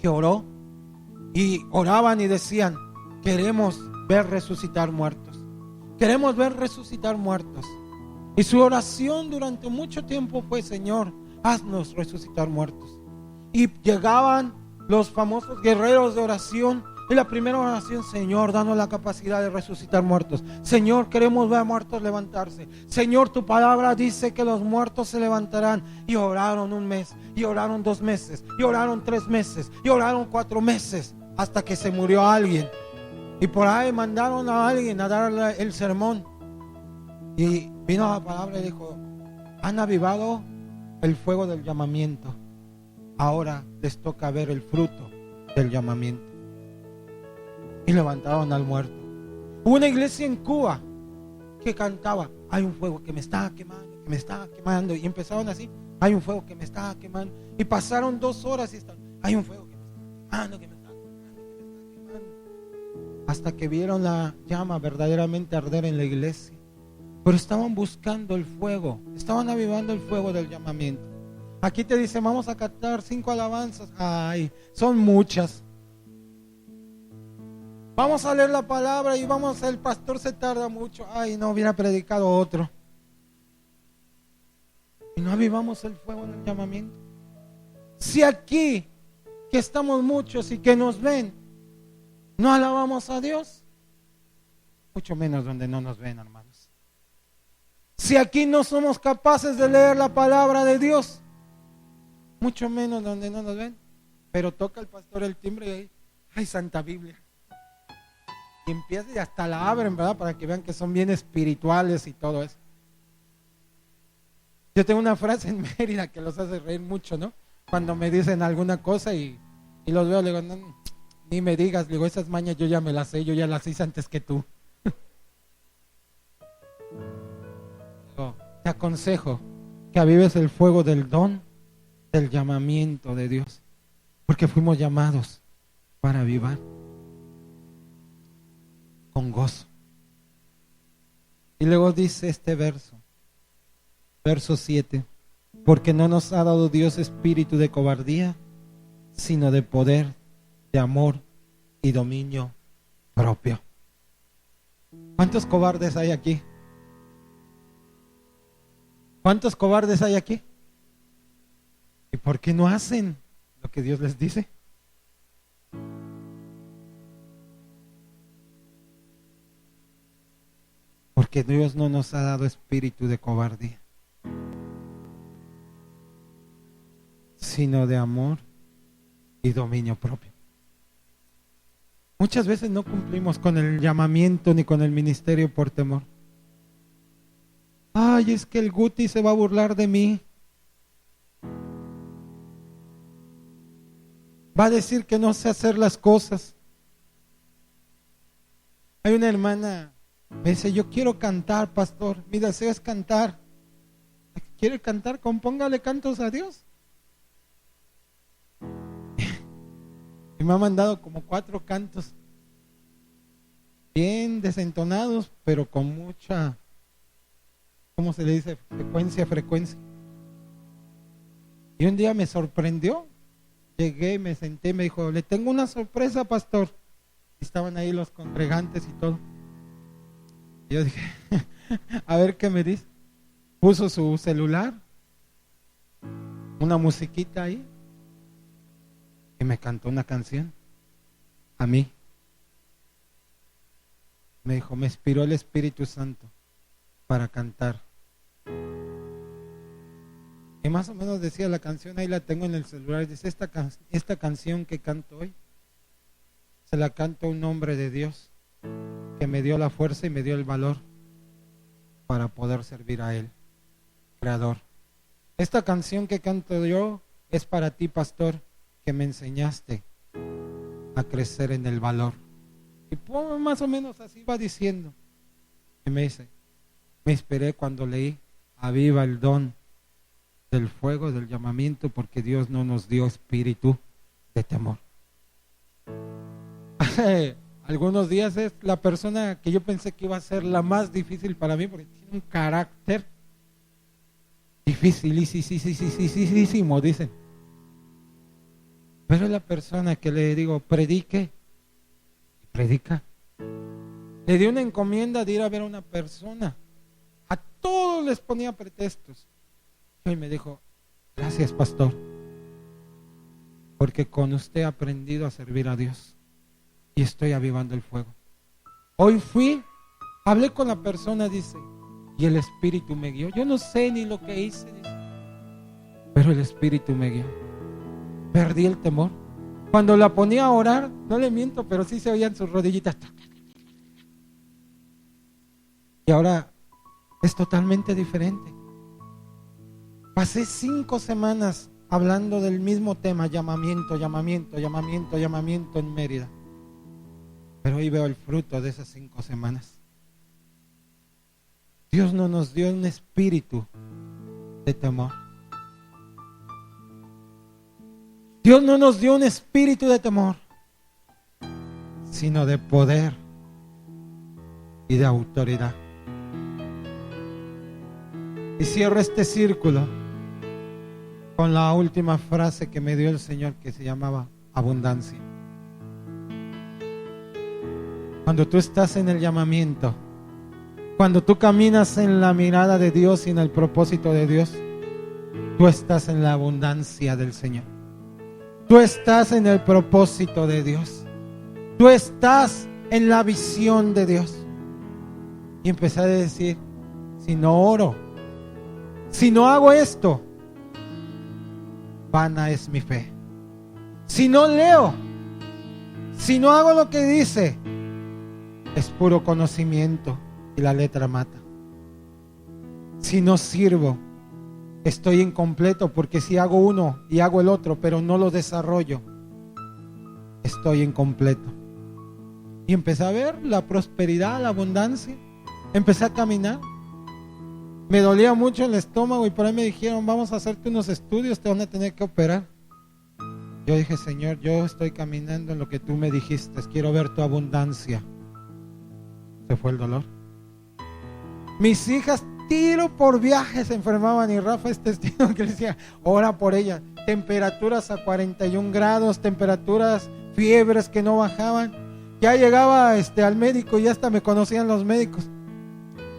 que oró, y oraban y decían: queremos ver resucitar muertos, queremos ver resucitar muertos. Y su oración durante mucho tiempo fue: Señor, haznos resucitar muertos. Y llegaban los famosos guerreros de oración. Y la primera oración: Señor, danos la capacidad de resucitar muertos. Señor, queremos ver muertos levantarse. Señor, tu palabra dice que los muertos se levantarán. Y oraron 1 mes, y oraron 2 meses, y oraron 3 meses, y oraron 4 meses, hasta que se murió alguien. Y por ahí mandaron a alguien a darle el sermón. Y vino la palabra y dijo: han avivado el fuego del llamamiento. Ahora les toca ver el fruto del llamamiento. Y levantaron al muerto. Hubo una iglesia en Cuba que cantaba: hay un fuego que me está quemando, que me está quemando. Y empezaron así: hay un fuego que me está quemando. Y pasaron 2 horas y estaban: hay un fuego que me está quemando, que me está quemando, que me está quemando. Hasta que vieron la llama verdaderamente arder en la iglesia. Pero estaban buscando el fuego, estaban avivando el fuego del llamamiento. Aquí te dice: vamos a cantar 5 alabanzas. Ay, son muchas. Vamos a leer la palabra y el pastor se tarda mucho. Ay, no, hubiera predicado otro. Y no avivamos el fuego del llamamiento. Si aquí, que estamos muchos y que nos ven, no alabamos a Dios, mucho menos donde no nos ven, hermanos. Si aquí no somos capaces de leer la palabra de Dios, mucho menos donde no nos ven. Pero toca el pastor el timbre y ahí: ay, Santa Biblia. Y empieza y hasta la abren, ¿verdad? Para que vean que son bien espirituales y todo eso. Yo tengo una frase en Mérida que los hace reír mucho, ¿no? Cuando me dicen alguna cosa y los veo, le digo: no, ni me digas, le digo, esas mañas yo ya me las sé, yo ya las hice antes que tú. Digo, te aconsejo que avives el fuego del don, del llamamiento de Dios, porque fuimos llamados para avivar con gozo. Y luego dice este verso 7: porque no nos ha dado Dios espíritu de cobardía, sino de poder, de amor y dominio propio. ¿Cuántos cobardes hay aquí? ¿Cuántos cobardes hay aquí? ¿Y por qué no hacen lo que Dios les dice? Porque Dios no nos ha dado espíritu de cobardía, sino de amor y dominio propio. Muchas veces no cumplimos con el llamamiento ni con el ministerio por temor. Ay, es que el Guti se va a burlar de mí. Va a decir que no sé hacer las cosas. Hay una hermana, me dice, yo quiero cantar, pastor. Mi deseo es cantar. ¿Quiere cantar? Compóngale cantos a Dios. Y me ha mandado como 4 cantos. Bien desentonados, pero con mucha, ¿cómo se le dice? Frecuencia. Y un día me sorprendió. Llegué, me senté, me dijo, le tengo una sorpresa, pastor. Y estaban ahí los congregantes y todo. Y yo dije, a ver qué me dice. Puso su celular, una musiquita ahí, y me cantó una canción a mí. Me dijo, me inspiró el Espíritu Santo para cantar. Y más o menos decía la canción, ahí la tengo en el celular. Dice, esta canción que canto hoy, se la canto a un hombre de Dios que me dio la fuerza y me dio el valor para poder servir a Él, Creador. Esta canción que canto yo es para ti, pastor, que me enseñaste a crecer en el valor. Y pues, más o menos así va diciendo. Y me dice, me inspiré cuando leí, aviva el don del fuego, del llamamiento, porque Dios no nos dio espíritu de temor. Hace algunos días es la persona que yo pensé que iba a ser la más difícil para mí, porque tiene un carácter dificilísimo, dicen. Pero es la persona que le digo, predique, y predica. Le di una encomienda de ir a ver a una persona. A todos les ponía pretextos. Y me dijo, gracias, pastor, porque con usted he aprendido a servir a Dios y estoy avivando el fuego. Hoy fui, hablé con la persona, dice, y el Espíritu me guió. Yo no sé ni lo que hice, dice, pero el Espíritu me guió. Perdí el temor. Cuando la ponía a orar, no le miento, pero sí se oían sus rodillitas. Y ahora es totalmente diferente. Pasé 5 semanas hablando del mismo tema, llamamiento en Mérida. Pero hoy veo el fruto de esas 5 semanas. Dios no nos dio un espíritu de temor. Dios no nos dio un espíritu de temor, sino de poder y de autoridad. Y cierro este círculo con la última frase que me dio el Señor, que se llamaba abundancia. Cuando tú estás en el llamamiento, cuando tú caminas en la mirada de Dios y en el propósito de Dios, tú estás en la abundancia del Señor. Tú estás en el propósito de Dios. Tú estás en la visión de Dios. Y empecé a decir, si no oro, si no hago esto, vana es mi fe. Si no leo, si no hago lo que dice, es puro conocimiento y la letra mata. Si no sirvo, estoy incompleto, porque si hago uno y hago el otro, pero no lo desarrollo, estoy incompleto. Y empecé a ver la prosperidad, la abundancia. Empecé a caminar. Me dolía mucho el estómago y por ahí me dijeron, vamos a hacerte unos estudios, te van a tener que operar. Yo dije, Señor, yo estoy caminando en lo que tú me dijiste, quiero ver tu abundancia. Se fue el dolor. Mis hijas, tiro por viaje, se enfermaban, y Rafa es testigo que le decía, ora por ella. Temperaturas a 41 grados, temperaturas, fiebres que no bajaban. Ya llegaba al médico y ya hasta me conocían los médicos.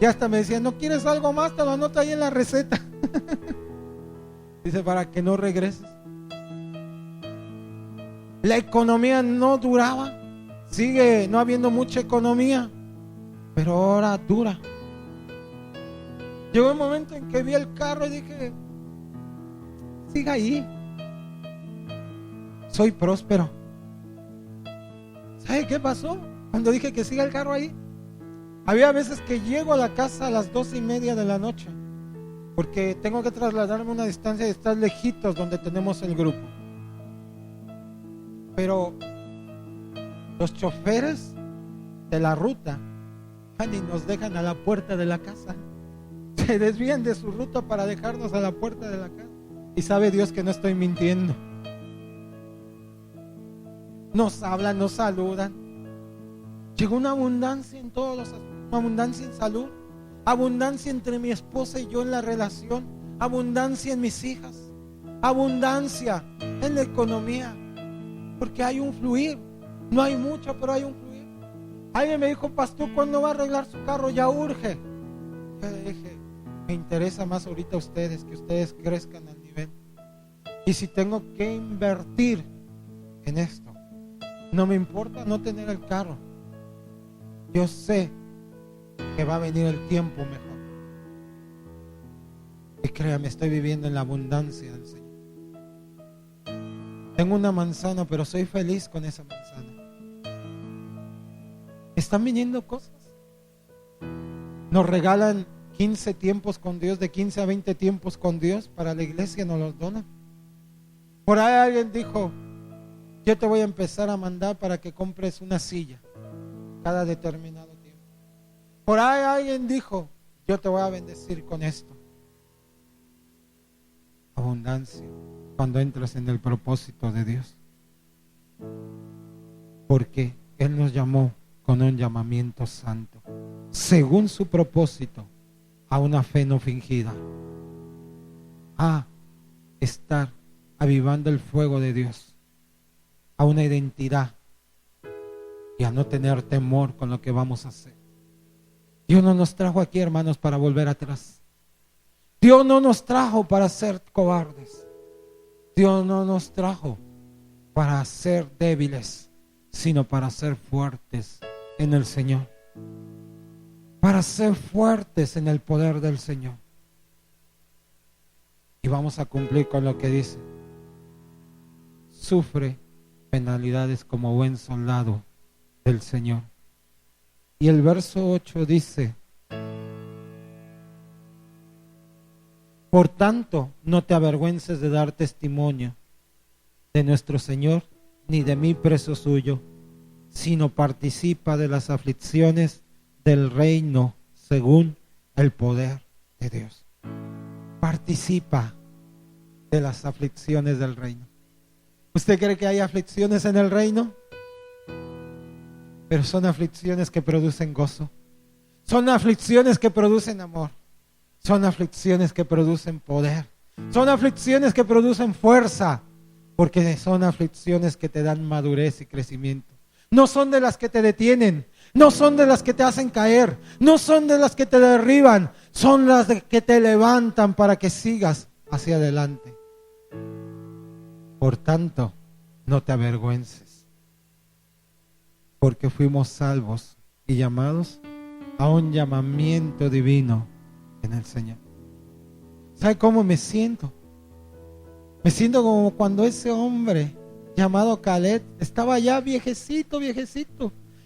Ya hasta me decían, ¿no quieres algo más? Te lo anoto ahí en la receta. Dice, para que no regreses. La economía no duraba. Sigue no habiendo mucha economía, pero ahora dura. Llegó un momento en que vi el carro y dije, siga ahí. Soy próspero. ¿Sabe qué pasó? Cuando dije que siga el carro ahí, había veces que llego a la casa a las 2:30 de la noche, porque tengo que trasladarme una distancia de estar lejitos donde tenemos el grupo. Pero los choferes de la ruta van y nos dejan a la puerta de la casa. Se desvían de su ruta para dejarnos a la puerta de la casa. Y sabe Dios que no estoy mintiendo. Nos hablan, nos saludan. Llegó una abundancia en todos los aspectos. Abundancia en salud, abundancia entre mi esposa y yo en la relación, abundancia en mis hijas, abundancia en la economía, porque hay un fluir. No hay mucho, pero hay un fluir. Alguien me dijo: pastor, ¿cuándo va a arreglar su carro? Ya urge. Yo le dije: me interesa más ahorita ustedes, que ustedes crezcan al nivel. Y si tengo que invertir en esto, no me importa no tener el carro. Yo sé que va a venir el tiempo mejor. Y créame, estoy viviendo en la abundancia del Señor. Tengo una manzana, pero soy feliz con esa manzana. Están viniendo cosas. Nos regalan 15 tiempos con Dios, de 15 a 20 tiempos con Dios para la iglesia, nos los donan. Por ahí alguien dijo: yo te voy a empezar a mandar para que compres una silla cada determinado tiempo. Por ahí alguien dijo: yo te voy a bendecir con esto. Abundancia cuando entras en el propósito de Dios, porque Él nos llamó con un llamamiento santo, según su propósito, a una fe no fingida, a estar avivando el fuego de Dios, a una identidad y a no tener temor con lo que vamos a hacer. Dios no nos trajo aquí, hermanos, para volver atrás. Dios no nos trajo para ser cobardes. Dios no nos trajo para ser débiles, sino para ser fuertes en el Señor. Para ser fuertes en el poder del Señor. Y vamos a cumplir con lo que dice: sufre penalidades como buen soldado del Señor. Y el verso 8 dice: por tanto, no te avergüences de dar testimonio de nuestro Señor, ni de mí preso suyo, sino participa de las aflicciones del reino según el poder de Dios. Participa de las aflicciones del reino. ¿Usted cree que hay aflicciones en el reino? Pero son aflicciones que producen gozo. Son aflicciones que producen amor. Son aflicciones que producen poder. Son aflicciones que producen fuerza. Porque son aflicciones que te dan madurez y crecimiento. No son de las que te detienen. No son de las que te hacen caer. No son de las que te derriban. Son las que te levantan para que sigas hacia adelante. Por tanto, no te avergüences, porque fuimos salvos y llamados a un llamamiento divino en el Señor. ¿Sabe cómo me siento? Me siento como cuando ese hombre llamado Caleb estaba ya viejecito,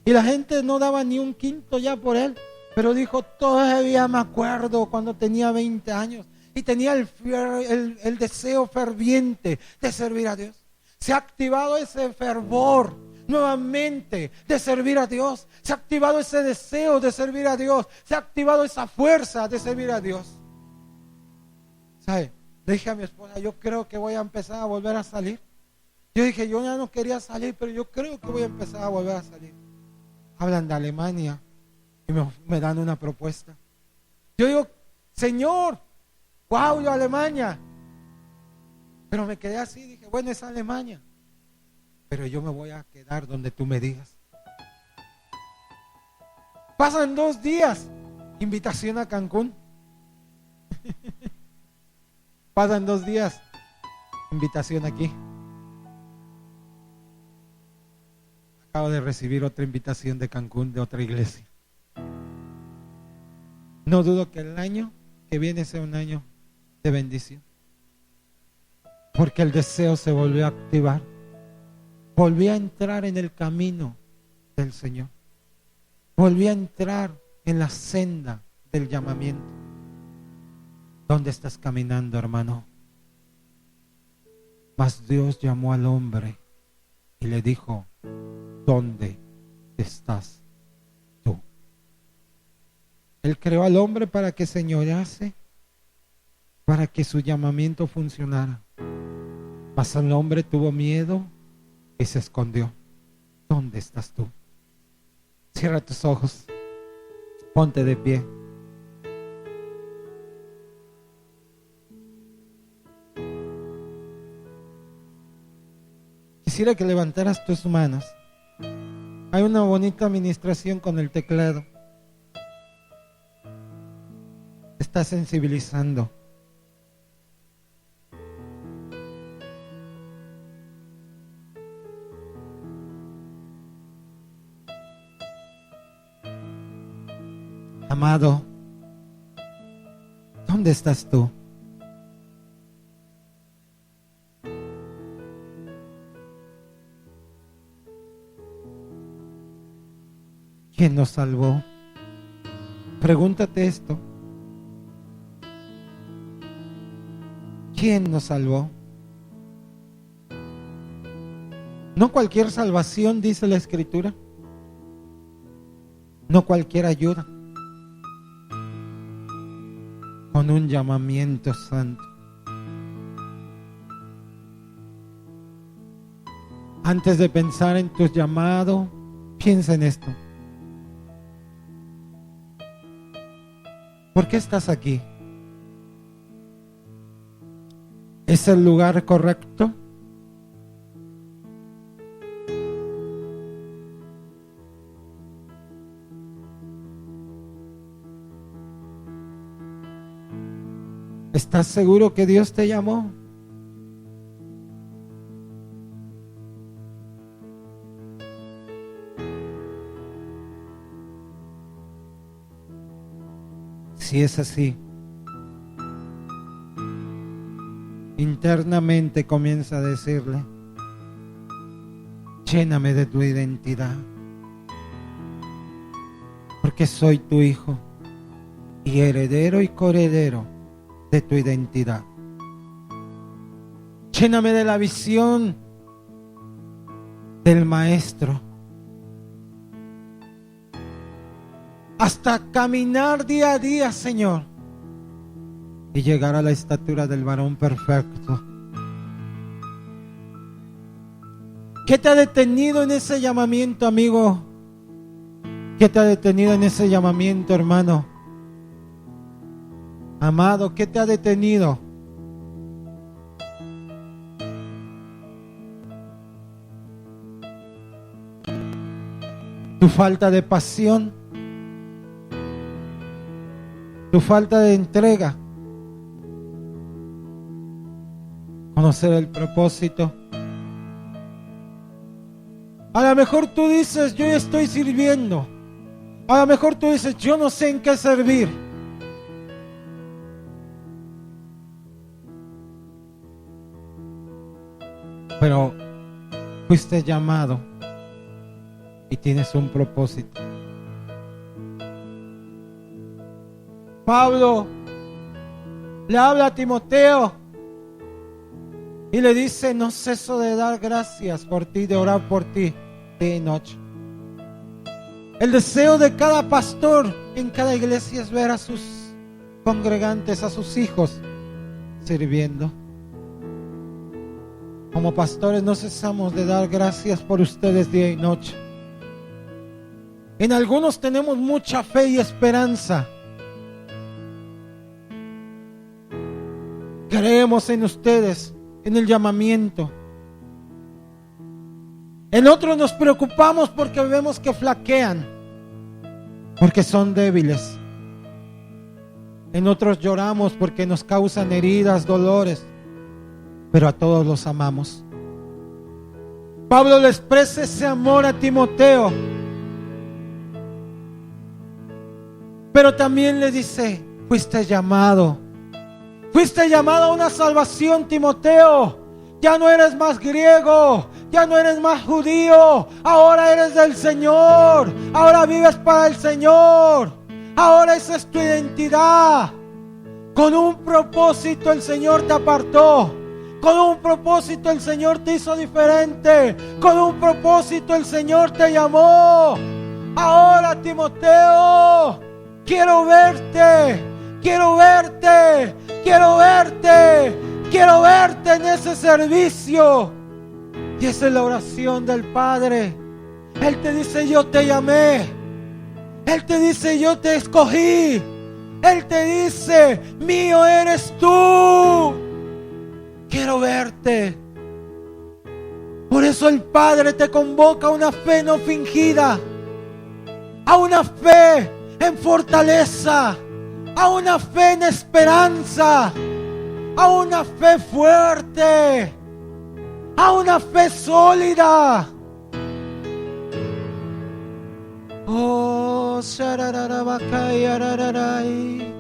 y la gente no daba ni un quinto ya por él, pero dijo: todavía me acuerdo cuando tenía 20 años y tenía el deseo ferviente de servir a Dios. Se ha activado ese fervor nuevamente de servir a Dios. Se ha activado ese deseo de servir a Dios. Se ha activado esa fuerza de servir a Dios. ¿Sabe? Le dije a mi esposa: yo creo que voy a empezar a volver a salir. Yo dije: yo ya no quería salir, pero yo creo que voy a empezar a volver a salir. Hablan de Alemania y me dan una propuesta. Yo digo: Señor, wow, yo Alemania. Pero me quedé así, dije: bueno, es Alemania, pero yo me voy a quedar donde tú me digas. Pasan 2 días, invitación a Cancún. Pasan 2 días, invitación aquí. Acabo de recibir otra invitación de Cancún, de otra iglesia. No dudo que el año que viene sea un año de bendición, porque el deseo se volvió a activar. Volví a entrar en el camino del Señor. Volví a entrar en la senda del llamamiento. ¿Dónde estás caminando, hermano? Mas Dios llamó al hombre y le dijo: ¿dónde estás tú? Él creó al hombre para que señorease, para que su llamamiento funcionara. Mas el hombre tuvo miedo y se escondió. ¿Dónde estás tú? Cierra tus ojos, ponte de pie. Quisiera que levantaras tus manos. Hay una bonita administración con el teclado. Está sensibilizando. Amado, ¿dónde estás tú? ¿Quién nos salvó? Pregúntate esto. ¿Quién nos salvó? No cualquier salvación, dice la Escritura. No cualquier ayuda. Con un llamamiento santo. Antes de pensar en tu llamado, piensa en esto. ¿Por qué estás aquí? ¿Es el lugar correcto? ¿Estás seguro que Dios te llamó? Si es así, internamente comienza a decirle: lléname de tu identidad, porque soy tu hijo y heredero y coheredero de tu identidad. Lléname de la visión del Maestro, hasta caminar día a día, Señor, y llegar a la estatura del varón perfecto. ¿Qué te ha detenido en ese llamamiento, amigo? ¿Qué te ha detenido en ese llamamiento, hermano? Amado, ¿qué te ha detenido? ¿Tu falta de pasión? ¿Tu falta de entrega? ¿Conocer el propósito? A lo mejor tú dices: yo estoy sirviendo. A lo mejor tú dices: yo no sé en qué servir. Pero fuiste llamado y tienes un propósito. Pablo le habla a Timoteo y le dice: no ceso de dar gracias por ti, de orar por ti día y noche. El deseo de cada pastor en cada iglesia es ver a sus congregantes, a sus hijos sirviendo. Como pastores no cesamos de dar gracias por ustedes día y noche. En algunos tenemos mucha fe y esperanza. Creemos en ustedes, en el llamamiento. En otros nos preocupamos porque vemos que flaquean, porque son débiles. En otros lloramos porque nos causan heridas, dolores. Pero a todos los amamos. Pablo le expresa ese amor a Timoteo, pero también le dice: fuiste llamado a una salvación, Timoteo. Ya no eres más griego, ya no eres más judío, ahora eres del Señor, ahora vives para el Señor, ahora esa es tu identidad. Con un propósito el Señor te apartó. Con un propósito el Señor te hizo diferente. Con un propósito el Señor te llamó. Ahora, Timoteo, quiero verte, quiero verte, quiero verte, quiero verte en ese servicio. Y esa es la oración del Padre. Él te dice: yo te llamé. Él te dice: yo te escogí. Él te dice: mío eres tú. Quiero verte. Por eso el Padre te convoca a una fe no fingida, a una fe en fortaleza, a una fe en esperanza, a una fe fuerte, a una fe sólida. Oh, sharararabakayarararai.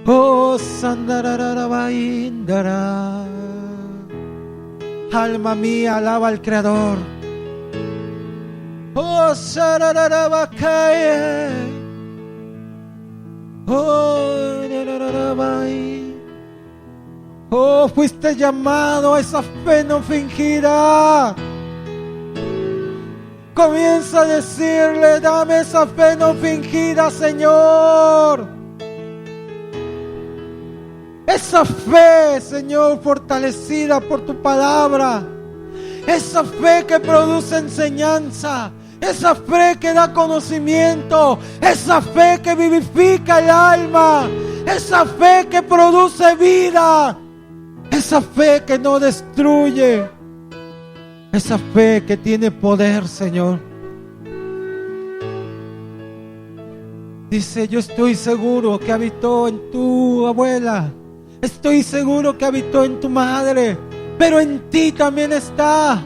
Oh, sandarararabaindara. Alma mía, alaba al Creador. Oh, sharararabakaya. Oh, narararabai. Oh, fuiste llamado a esa fe no fingida. Comienza a decirle: dame esa fe no fingida, Señor. Esa fe, Señor, fortalecida por tu palabra. Esa fe que produce enseñanza. Esa fe que da conocimiento. Esa fe que vivifica el alma. Esa fe que produce vida. Esa fe que no destruye. Esa fe que tiene poder, Señor. Dice: yo estoy seguro que habitó en tu abuela. Estoy seguro que habitó en tu madre. Pero en ti también está.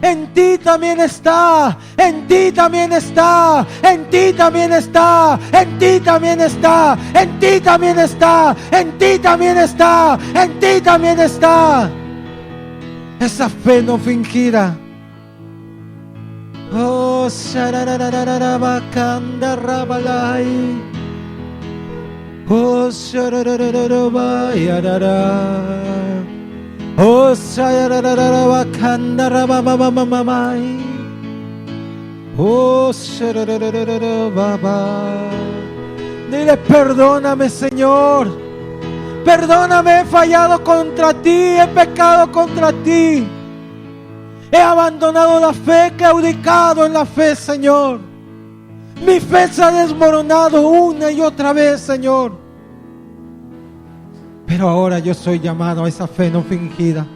En ti también está. En ti también está. En ti también está. En ti también está. En ti también está. En ti también está. En ti también está. Esa fe no fingida. Oh, sharararararabakandarrabalai. Oh, shararararabayarara. Oh, shararararabakandarrabamamamamai. Oh, shararararababa. Dile: perdóname, Señor. Perdóname, he fallado contra ti, he pecado contra ti. He abandonado la fe, he claudicado en la fe, Señor. Mi fe se ha desmoronado una y otra vez, Señor. Pero ahora yo soy llamado a esa fe no fingida.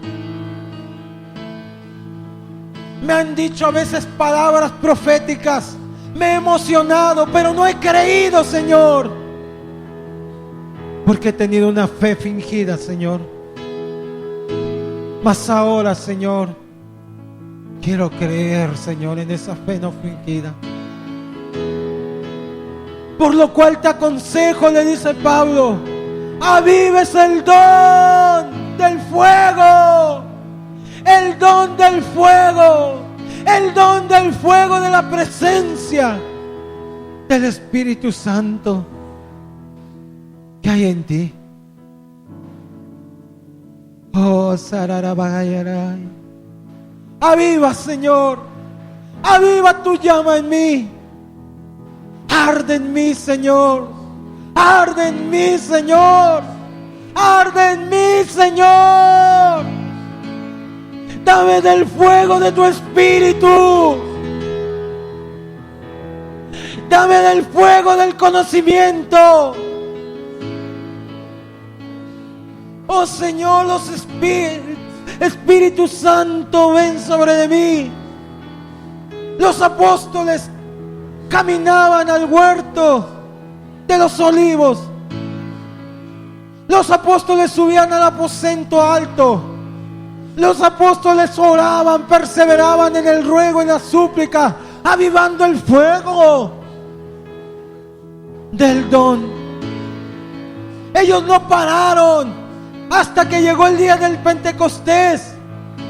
Me han dicho a veces palabras proféticas. Me he emocionado, pero no he creído, Señor. Porque he tenido una fe fingida, Señor. Mas ahora, Señor, quiero creer, Señor, en esa fe no fingida. Por lo cual te aconsejo, le dice Pablo, avives el don del fuego. El don del fuego. El don del fuego de la presencia del Espíritu Santo que hay en ti. Oh, sararabagayaray. Aviva, Señor. Aviva tu llama en mí. Arde en mí, Señor. Arde en mí, Señor. Arde en mí, Señor. Dame del fuego de tu Espíritu. Dame del fuego del conocimiento. Oh Señor, los Espíritu Santo, ven sobre de mí. Los apóstoles caminaban al huerto de los olivos. Los apóstoles subían al aposento alto. Los apóstoles oraban, perseveraban en el ruego y la súplica, avivando el fuego del don. Ellos no pararon hasta que llegó el día del Pentecostés,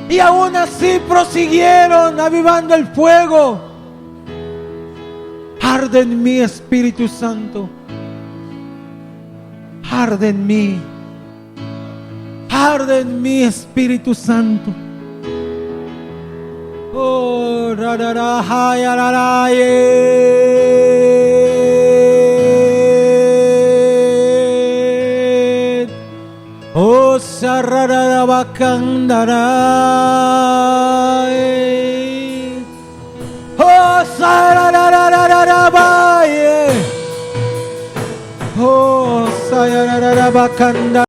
y aún así prosiguieron avivando el fuego. Arde en mí, Espíritu Santo. Arde en mí. Arde en mí, Espíritu Santo. Oh, oh, sararabacandarae. Oh, sararabacandarae. Oh, sararabacandarae.